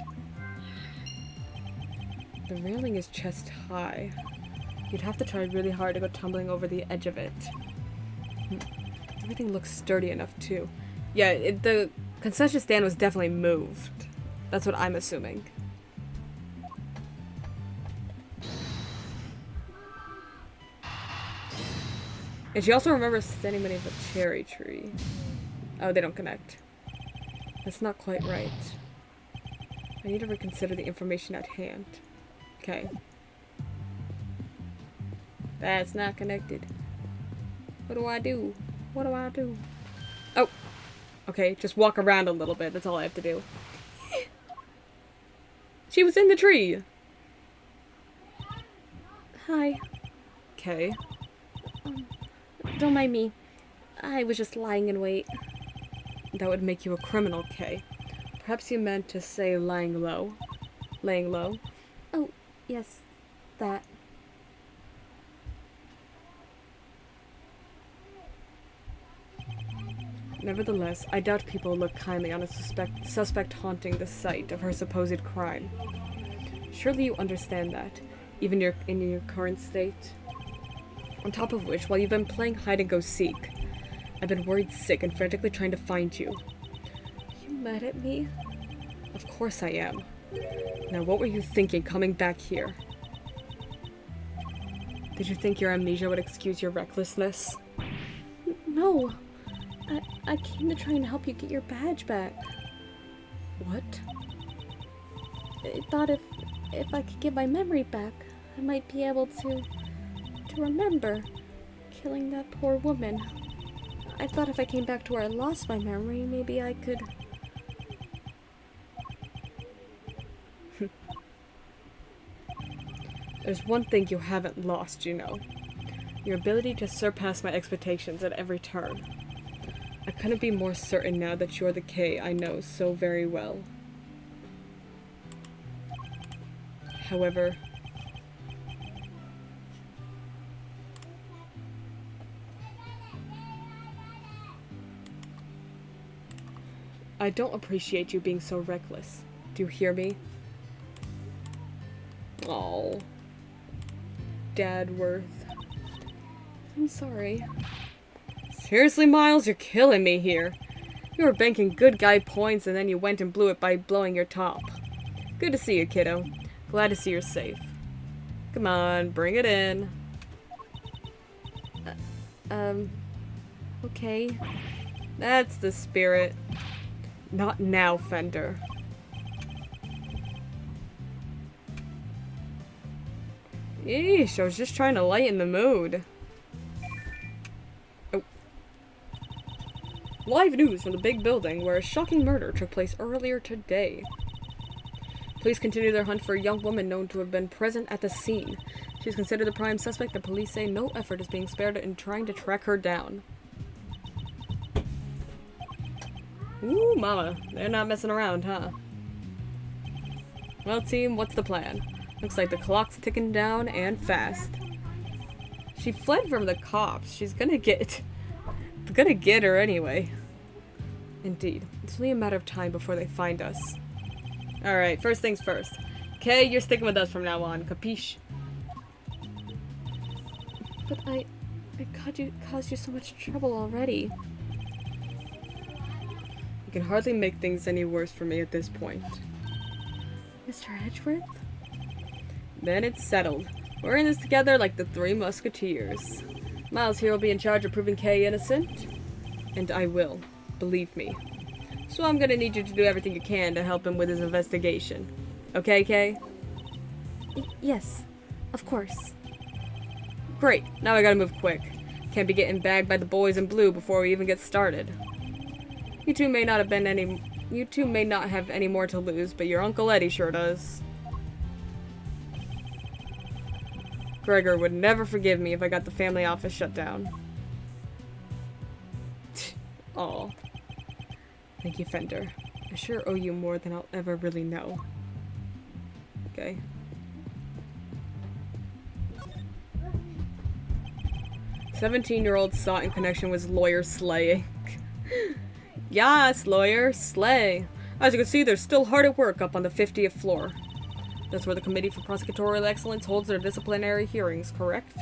Speaker 1: The railing is chest high. You'd have to try really hard to go tumbling over the edge of it. Everything looks sturdy enough too. Yeah, the concession stand was definitely moved. That's what I'm assuming. And she also remembers standing beneath a cherry tree. Oh, they don't connect. That's not quite right. I need to reconsider the information at hand. Okay. That's not connected. What do I do? What do I do? Oh! Okay, just walk around a little bit. That's all I have to do. She was in the tree!
Speaker 3: Hi.
Speaker 1: Okay.
Speaker 3: Don't mind me. I was just lying in wait.
Speaker 1: That would make you a criminal, Kay. Perhaps you meant to say lying low. Laying low.
Speaker 3: Oh, yes. That.
Speaker 1: Nevertheless, I doubt people look kindly on a suspect haunting the site of her supposed crime. Surely you understand that, even in your current state? On top of which, while you've been playing hide-and-go-seek, I've been worried sick and frantically trying to find you.
Speaker 3: Are you mad at me?
Speaker 1: Of course I am. Now what were you thinking coming back here? Did you think your amnesia would excuse your recklessness?
Speaker 3: No. I came to try and help you get your badge back.
Speaker 1: What?
Speaker 3: I thought if I could get my memory back, I might be able to remember killing that poor woman. I thought if I came back to where I lost my memory, maybe I could...
Speaker 1: There's one thing you haven't lost, you know. Your ability to surpass my expectations at every turn. I couldn't be more certain now that you're the K I know so very well. However... I don't appreciate you being so reckless. Do you hear me? Oh, Dadworth. I'm sorry. Seriously, Miles? You're killing me here. You were banking good guy points and then you went and blew it by blowing your top. Good to see you, kiddo. Glad to see you're safe. Come on, bring it in.
Speaker 3: Okay.
Speaker 1: That's the spirit. Not now, Fender. Yeesh, I was just trying to lighten the mood. Oh. Live news from the big building where a shocking murder took place earlier today. Police continue their hunt for a young woman known to have been present at the scene. She is considered the prime suspect, and police say no effort is being spared in trying to track her down. Ooh, mama. They're not messing around, huh? Well, team, what's the plan? Looks like the clock's ticking down and fast. She fled from the cops. She's gonna get her anyway. Indeed. It's only a matter of time before they find us. Alright, first things first. Okay, you're sticking with us from now on. Capiche?
Speaker 3: But I caused you so much trouble already.
Speaker 1: You can hardly make things any worse for me at this point.
Speaker 3: Mr. Edgeworth?
Speaker 1: Then it's settled. We're in this together like the Three Musketeers. Miles here will be in charge of proving Kay innocent. And I will. Believe me. So I'm gonna need you to do everything you can to help him with his investigation. Okay, Kay?
Speaker 3: Yes, of course.
Speaker 1: Great. Now I gotta move quick. Can't be getting bagged by the boys in blue before we even get started. You two may not have any more to lose, but your Uncle Eddie sure does. Gregor would never forgive me if I got the family office shut down. Aw. Thank you, Fender. I sure owe you more than I'll ever really know. Okay. "17-year-old sought in connection with lawyer slaying." Yes, lawyer, slay. As you can see, they're still hard at work up on the 50th floor. That's where the Committee for Prosecutorial Excellence holds their disciplinary hearings, correct?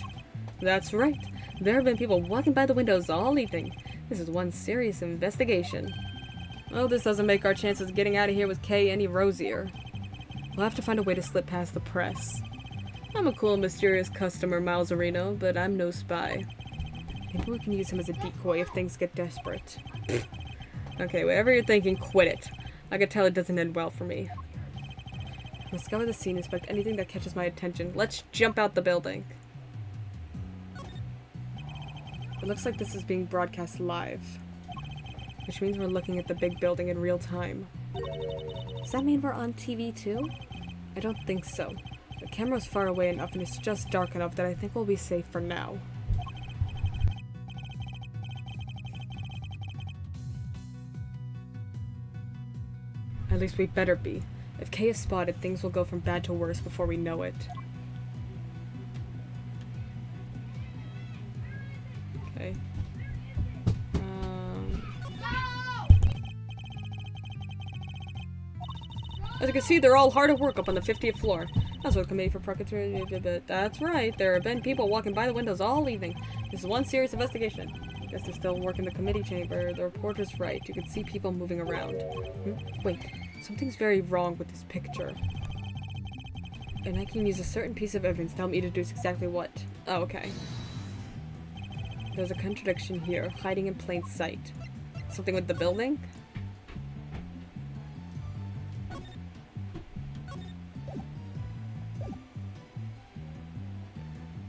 Speaker 1: That's right. There have been people walking by the windows all evening. This is one serious investigation. Well, this doesn't make our chances of getting out of here with Kay any rosier. We'll have to find a way to slip past the press. I'm a cool, mysterious customer, Mauserino, but I'm no spy. Maybe we can use him as a decoy if things get desperate. Okay, whatever you're thinking, quit it. I can tell it doesn't end well for me. Let's scour the scene, inspect anything that catches my attention. Let's jump out the building. It looks like this is being broadcast live, which means we're looking at the big building in real time.
Speaker 3: Does that mean we're on TV too?
Speaker 1: I don't think so. The camera's far away enough and it's just dark enough that I think we'll be safe for now. At least we better be. If Kay is spotted, things will go from bad to worse before we know it. Okay. As you can see, they're all hard at work up on the 50th floor. That's what the Committee for Prosecutorial... That's right, there have been people walking by the windows all evening. This is one serious investigation. Guess they're still working the committee chamber. The reporter's right. You can see people moving around. Wait, something's very wrong with this picture. And I can use a certain piece of evidence to help me deduce exactly what. Oh, okay. There's a contradiction here, hiding in plain sight. Something with the building?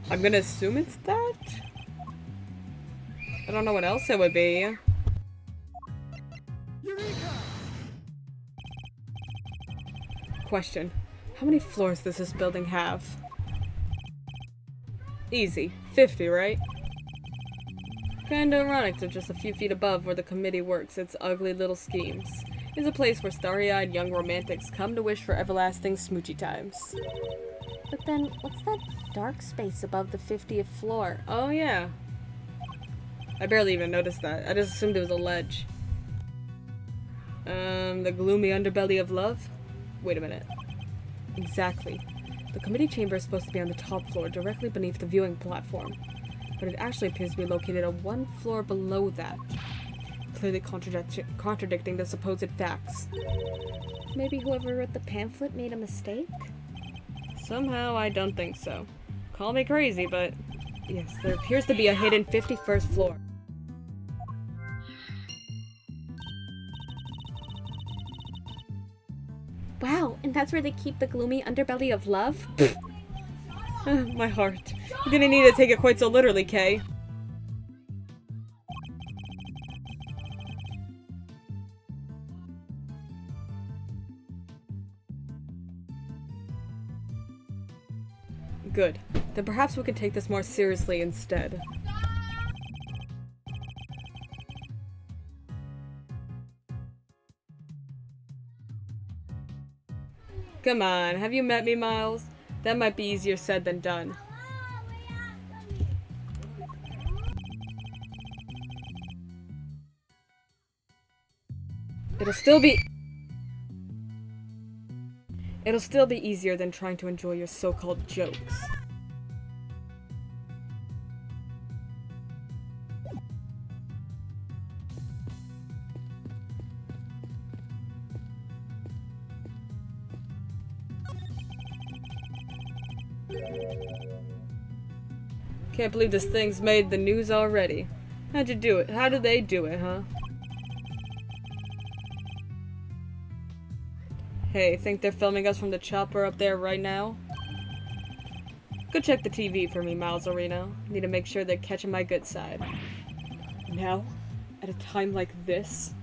Speaker 1: I'm gonna assume it's that? I don't know what else it would be.
Speaker 2: Eureka!
Speaker 1: Question. How many floors does this building have? Easy. 50, right? Kinda ironic that just a few feet above where the committee works its ugly little schemes is a place where starry-eyed young romantics come to wish for everlasting smoochy times.
Speaker 3: But then, what's that dark space above the 50th floor?
Speaker 1: Oh yeah. I barely even noticed that. I just assumed it was a ledge. The gloomy underbelly of love? Wait a minute. Exactly. The committee chamber is supposed to be on the top floor, directly beneath the viewing platform. But it actually appears to be located on one floor below that. Clearly contradicting the supposed facts.
Speaker 3: Maybe whoever wrote the pamphlet made a mistake?
Speaker 1: Somehow I don't think so. Call me crazy, but yes, there appears to be a hidden 51st floor.
Speaker 3: Wow, and that's where they keep the gloomy underbelly of love?
Speaker 1: My heart. You didn't need to take it quite so literally, Kay. Good. Then perhaps we can take this more seriously instead. Come on, have you met me, Miles? That might be easier said than done. It'll still be easier than trying to enjoy your so-called jokes. Can't believe this thing's made the news already. How'd you do it? How did they do it, huh? Hey, think they're filming us from the chopper up there right now? Go check the TV for me, Miles Areno. Need to make sure they're catching my good side. Now? At a time like this?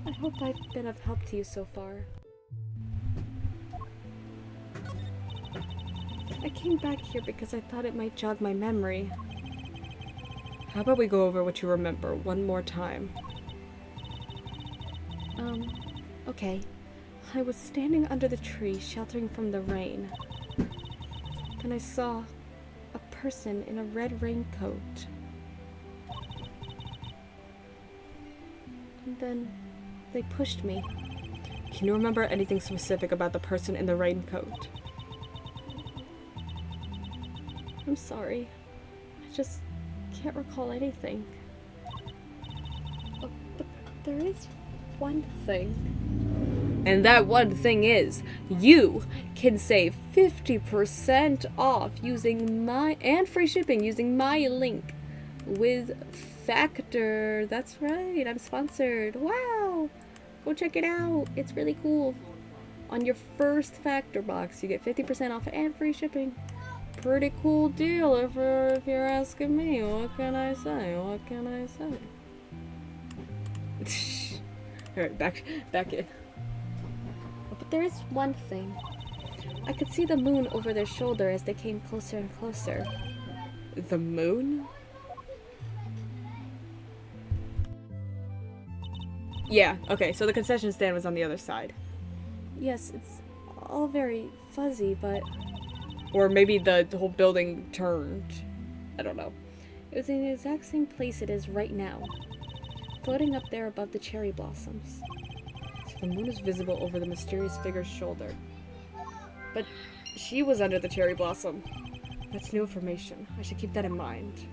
Speaker 3: I hope I've been of help to you so far. I came back here because I thought it might jog my memory.
Speaker 1: How about we go over what you remember one more time?
Speaker 3: Okay. I was standing under the tree, sheltering from the rain. Then I saw a person in a red raincoat. And then they pushed me.
Speaker 1: Can you remember anything specific about the person in the raincoat?
Speaker 3: I'm sorry. I just can't recall anything. Oh, but there is one thing.
Speaker 1: And that one thing is, you can save 50% off using and free shipping using my link with Factor. That's right, I'm sponsored. Wow! Go check it out. It's really cool. On your first Factor box, you get 50% off and free shipping. Pretty cool deal if you're asking me. What can I say? What can I say? Alright, back in.
Speaker 3: But there is one thing. I could see the moon over their shoulder as they came closer and closer.
Speaker 1: The moon? Yeah, okay, so the concession stand was on the other side.
Speaker 3: Yes, it's all very fuzzy, but...
Speaker 1: Or maybe the whole building turned. I don't know.
Speaker 3: It was in the exact same place it is right now. Floating up there above the cherry blossoms.
Speaker 1: So the moon is visible over the mysterious figure's shoulder. But she was under the cherry blossom. That's new information. I should keep that in mind.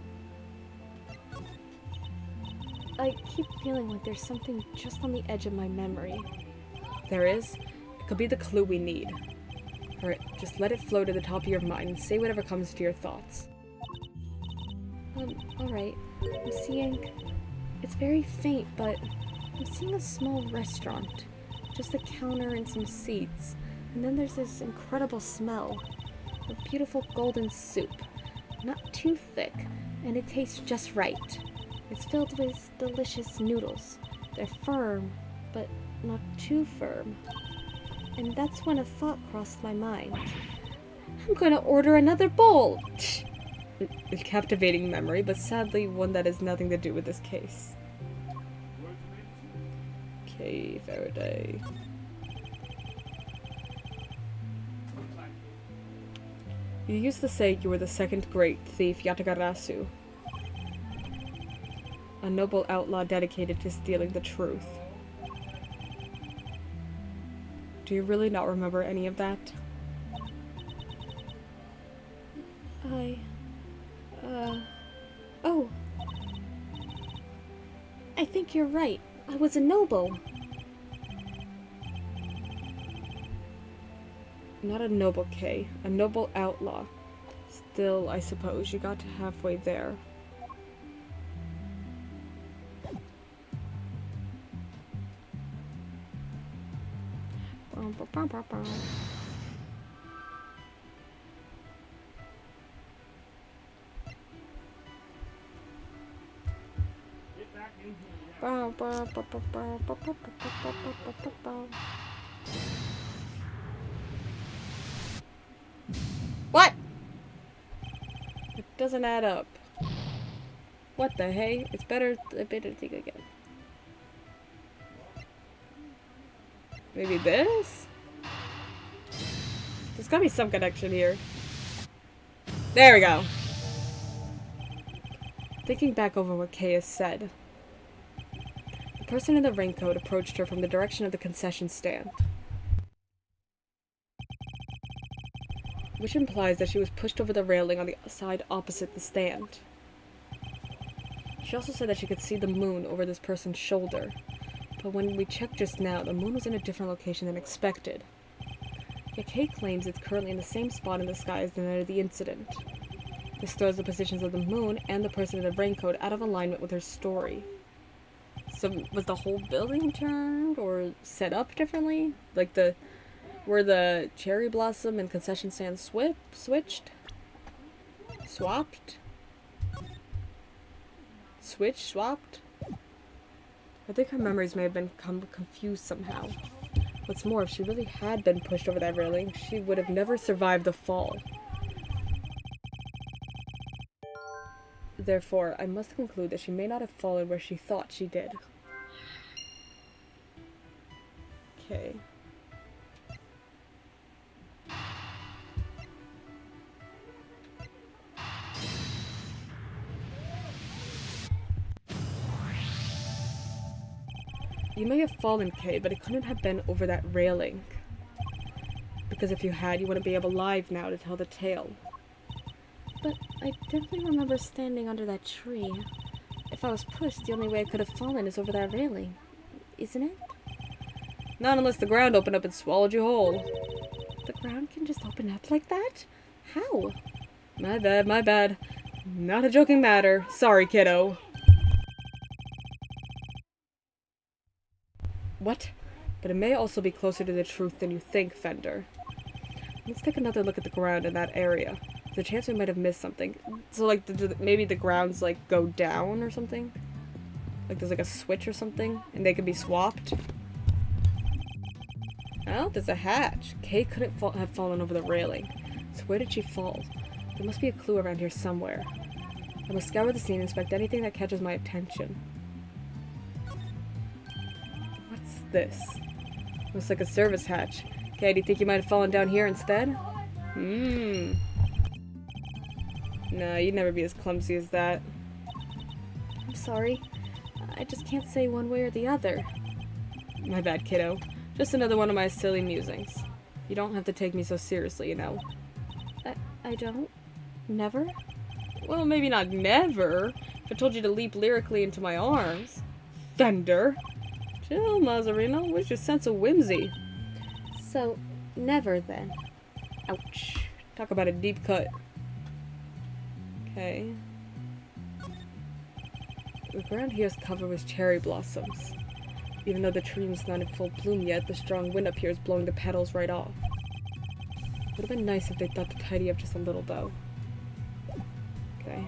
Speaker 3: I keep feeling like there's something just on the edge of my memory.
Speaker 1: There is? It could be the clue we need. Alright, just let it flow to the top of your mind and say whatever comes to your thoughts.
Speaker 3: Alright. I'm seeing... It's very faint, but I'm seeing a small restaurant. Just a counter and some seats. And then there's this incredible smell of beautiful golden soup. Not too thick, and it tastes just right. It's filled with delicious noodles. They're firm, but not too firm. And that's when a thought crossed my mind. I'm gonna order another bowl! A captivating memory, but sadly one that has nothing to do with this case. Okay, Faraday. You used to say you were the second great thief Yatagarasu. A noble outlaw dedicated to stealing the truth. Do you really not remember any of that? Oh. I think you're right. I was a noble. Not a noble, Kay. A noble outlaw. Still, I suppose you got to halfway there. What? It doesn't add up. What the hey? It's better to think again. Maybe this? There's gotta be some connection here. There we go. Thinking back over what Kay has said, the person in the raincoat approached her from the direction of the concession stand, which implies that she was pushed over the railing on the side opposite the stand. She also said that she could see the moon over this person's shoulder, but when we checked just now, the moon was in a different location than expected. Yet Kay claims it's currently in the same spot in the sky as the night of the incident. This throws the positions of the moon and the person in the raincoat out of alignment with her story. So, was the whole building turned or set up differently? Like were the cherry blossom and concession stand switched? Swapped? Swapped? I think her memories may have become confused somehow. What's more, if she really had been pushed over that railing, she would have never survived the fall. Therefore, I must conclude that she may not have fallen where she thought she did. Okay. You may have fallen, Kay, but it couldn't have been over that railing. Because if you had, you wouldn't be alive now to tell the tale. But I definitely remember standing under that tree. If I was pushed, the only way I could have fallen is over that railing. Isn't it? Not unless the ground opened up and swallowed you whole. The ground can just open up like that? How? My bad. Not a joking matter. Sorry, kiddo. What? But it may also be closer to the truth than you think, Fender. Let's take another look at the ground in that area. There's a chance we might have missed something. So, like, maybe the grounds, like, go down or something? Like, there's, like, a switch or something? And they can be swapped? Oh, there's a hatch. Kay couldn't have fallen over the railing. So where did she fall? There must be a clue around here somewhere. I must scour the scene and inspect anything that catches my attention. What's this? Looks like a service hatch. Okay, do you think you might have fallen down here instead? No, you'd never be as clumsy as that. I'm sorry. I just can't say one way or the other. My bad, kiddo. Just another one of my silly musings. You don't have to take me so seriously, you know. I don't? Never? Well, maybe not never. If I told you to leap lyrically into my arms. Fender! Chill, Mazzarino. Where's your sense of whimsy? So, never then. Ouch. Talk about a deep cut. Okay. The ground here is covered with cherry blossoms. Even though the tree is not in full bloom yet, the strong wind up here is blowing the petals right off. Would have been nice if they thought to tidy up just a little, though. Okay.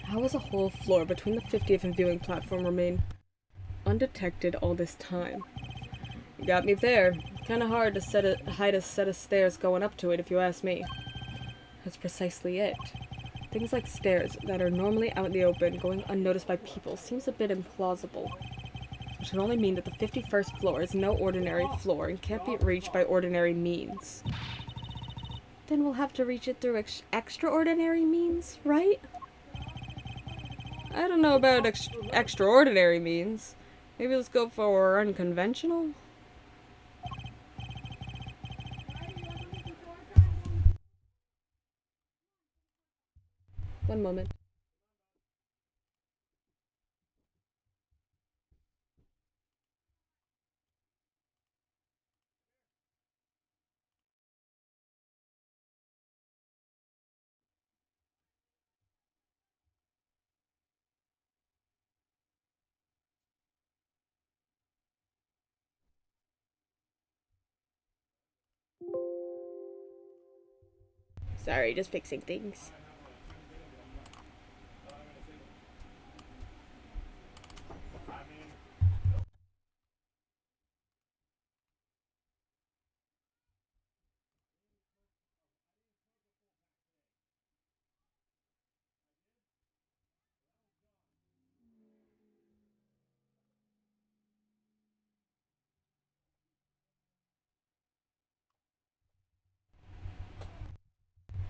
Speaker 3: How has a whole floor between the 50th and viewing platform remained undetected all this time? You got me there. Kinda hard to hide a set of stairs going up to it, if you ask me. That's precisely it. Things like stairs that are normally out in the open, going unnoticed by people, seems a bit implausible. Which can only mean that the 51st floor is no ordinary floor and can't be reached by ordinary means. Then we'll have to reach it through extraordinary means, right? I don't know about extraordinary means. Maybe let's go for unconventional? One moment. Sorry, just fixing things.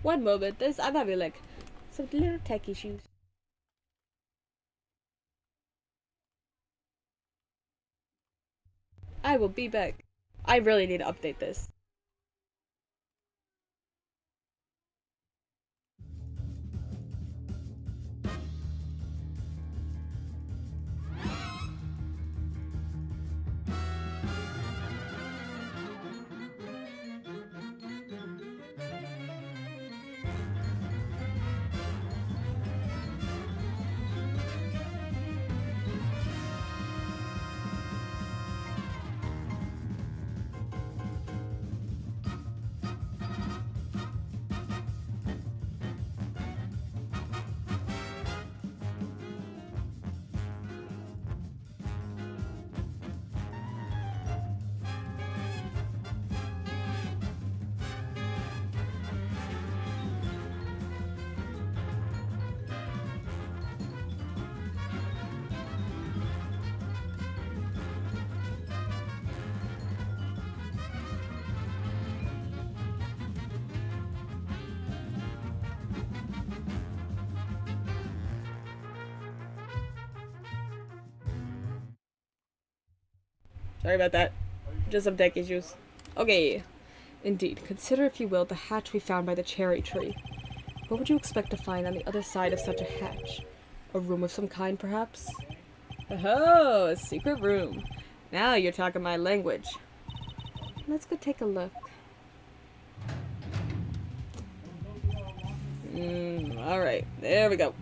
Speaker 3: One moment, I'm having like some little tech issues. I will be back. I really need to update this. Sorry about that. Just some tech issues. Okay. Indeed, consider, if you will, the hatch we found by the cherry tree. What would you expect to find on the other side of such a hatch? A room of some kind, perhaps? Oh, a secret room. Now you're talking my language. Let's go take a look. Alright, there we go.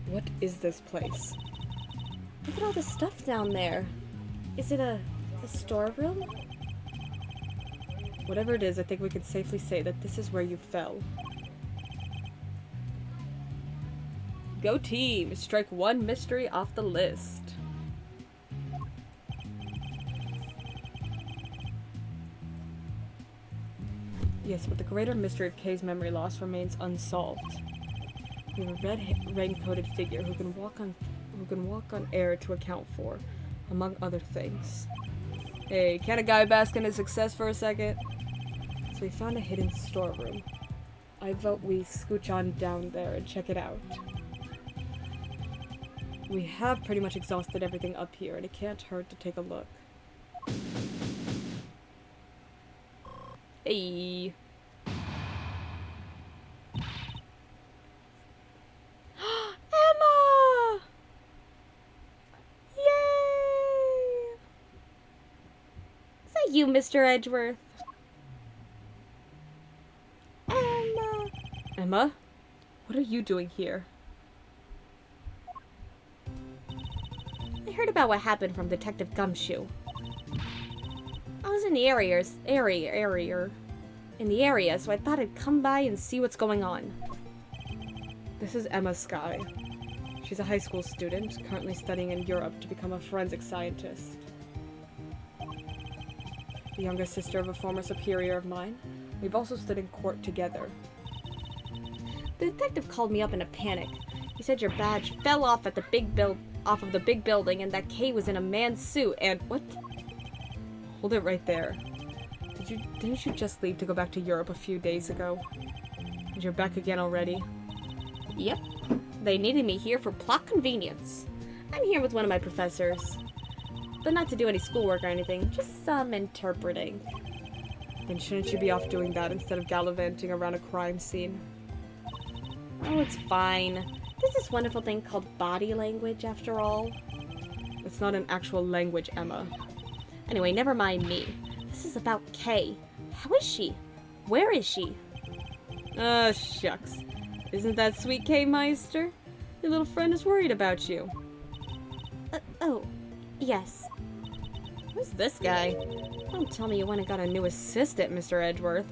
Speaker 3: What is this place? Look at all the stuff down there. Is it a storeroom? Whatever it is, I think we can safely say that this is where you fell. Go team! Strike one mystery off the list. Yes, but the greater mystery of Kay's memory loss remains unsolved. We have a red rain-coated figure who can walk on air to account for, among other things. Hey, can a guy bask in his success for a second? So we found a hidden storeroom. I vote we scooch on down there and check it out. We have pretty much exhausted everything up here, and it can't hurt to take a look. Hey. Emma! Yay! Is that you, Mr. Edgeworth?
Speaker 1: Emma? What are you doing here?
Speaker 3: I heard about what happened from Detective Gumshoe. I was in the area, so I thought I'd come by and see what's going on.
Speaker 1: This is Emma Skye. She's a high school student, currently studying in Europe to become a forensic scientist. The younger sister of a former superior of mine. We've also stood in court together.
Speaker 3: The detective called me up in a panic. He said your badge fell off at the off of the big building and that Kay was in a man's suit and what?
Speaker 1: Hold it right there. Didn't you just leave to go back to Europe a few days ago? And you're back again already?
Speaker 3: Yep. They needed me here for plot convenience. I'm here with one of my professors. But not to do any schoolwork or anything, just some interpreting.
Speaker 1: Then shouldn't you be off doing that instead of gallivanting around a crime scene?
Speaker 3: Oh, it's fine. There's this wonderful thing called body language, after all.
Speaker 1: It's not an actual language, Emma.
Speaker 3: Anyway, never mind me. This is about Kay. How is she? Where is she?
Speaker 1: Shucks. Isn't that sweet, Kay Meister? Your little friend is worried about you.
Speaker 3: Oh, yes.
Speaker 1: Who's this guy?
Speaker 3: Don't tell me you went and got a new assistant, Mr. Edgeworth.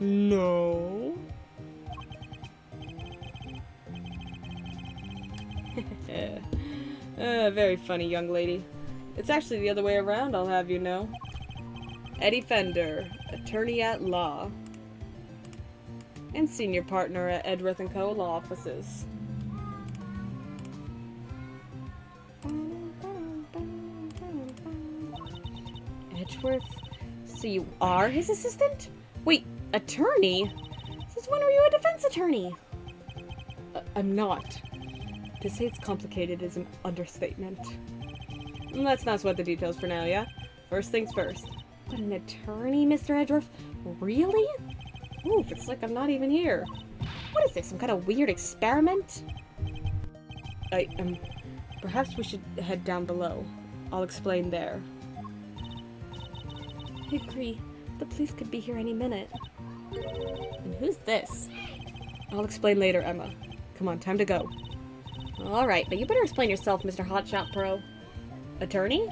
Speaker 1: No. Very funny, young lady. It's actually the other way around, I'll have you know. Eddie Fender, attorney at law. And senior partner at Edgeworth & Co. law offices.
Speaker 3: Edgeworth? So you are his assistant? Wait, attorney? Since when were you a defense attorney?
Speaker 1: I'm not. To say it's complicated is an understatement. Let's not sweat the details for now, yeah? First things first.
Speaker 3: But an attorney, Mr. Edgeworth? Really?
Speaker 1: Oof, it's like I'm not even here.
Speaker 3: What is this, some kind of weird experiment?
Speaker 1: Perhaps we should head down below. I'll explain there.
Speaker 3: I agree. The police could be here any minute. And who's this?
Speaker 1: I'll explain later, Emma. Come on, time to go.
Speaker 3: Alright, but you better explain yourself, Mr. Hotshot Pro. Attorney?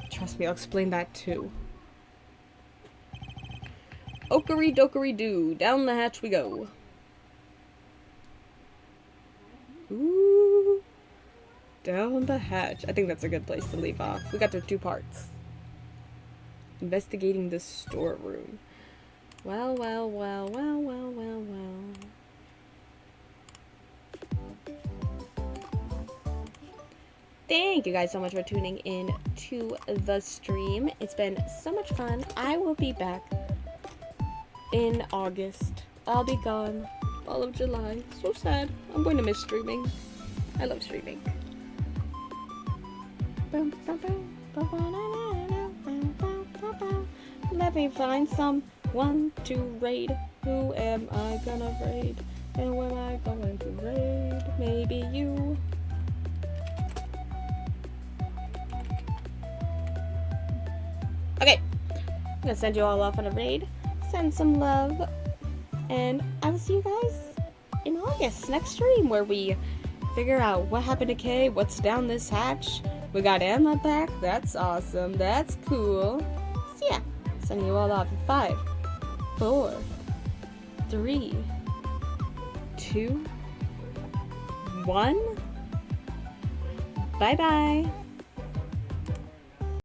Speaker 1: Trust me, I'll explain that too. Okery dokery doo, down the hatch we go. Ooh. Down the hatch. I think that's a good place to leave off. We got through 2 parts. Investigating the storeroom. Well.
Speaker 3: Thank you guys so much for tuning in to the stream. It's been so much fun. I will be back in August. I'll be gone all of July. So sad. I'm going to miss streaming. I love streaming. Let me find someone to raid. Who am I gonna raid? And who am I going to raid? Maybe you. Okay, I'm gonna send you all off on a raid. Send some love. And I will see you guys in August, next stream, where we figure out what happened to Kay, what's down this hatch. We got Emma back. That's awesome. That's cool. So yeah, sending you all off in 5, 4, 3, 2, 1. Bye-bye.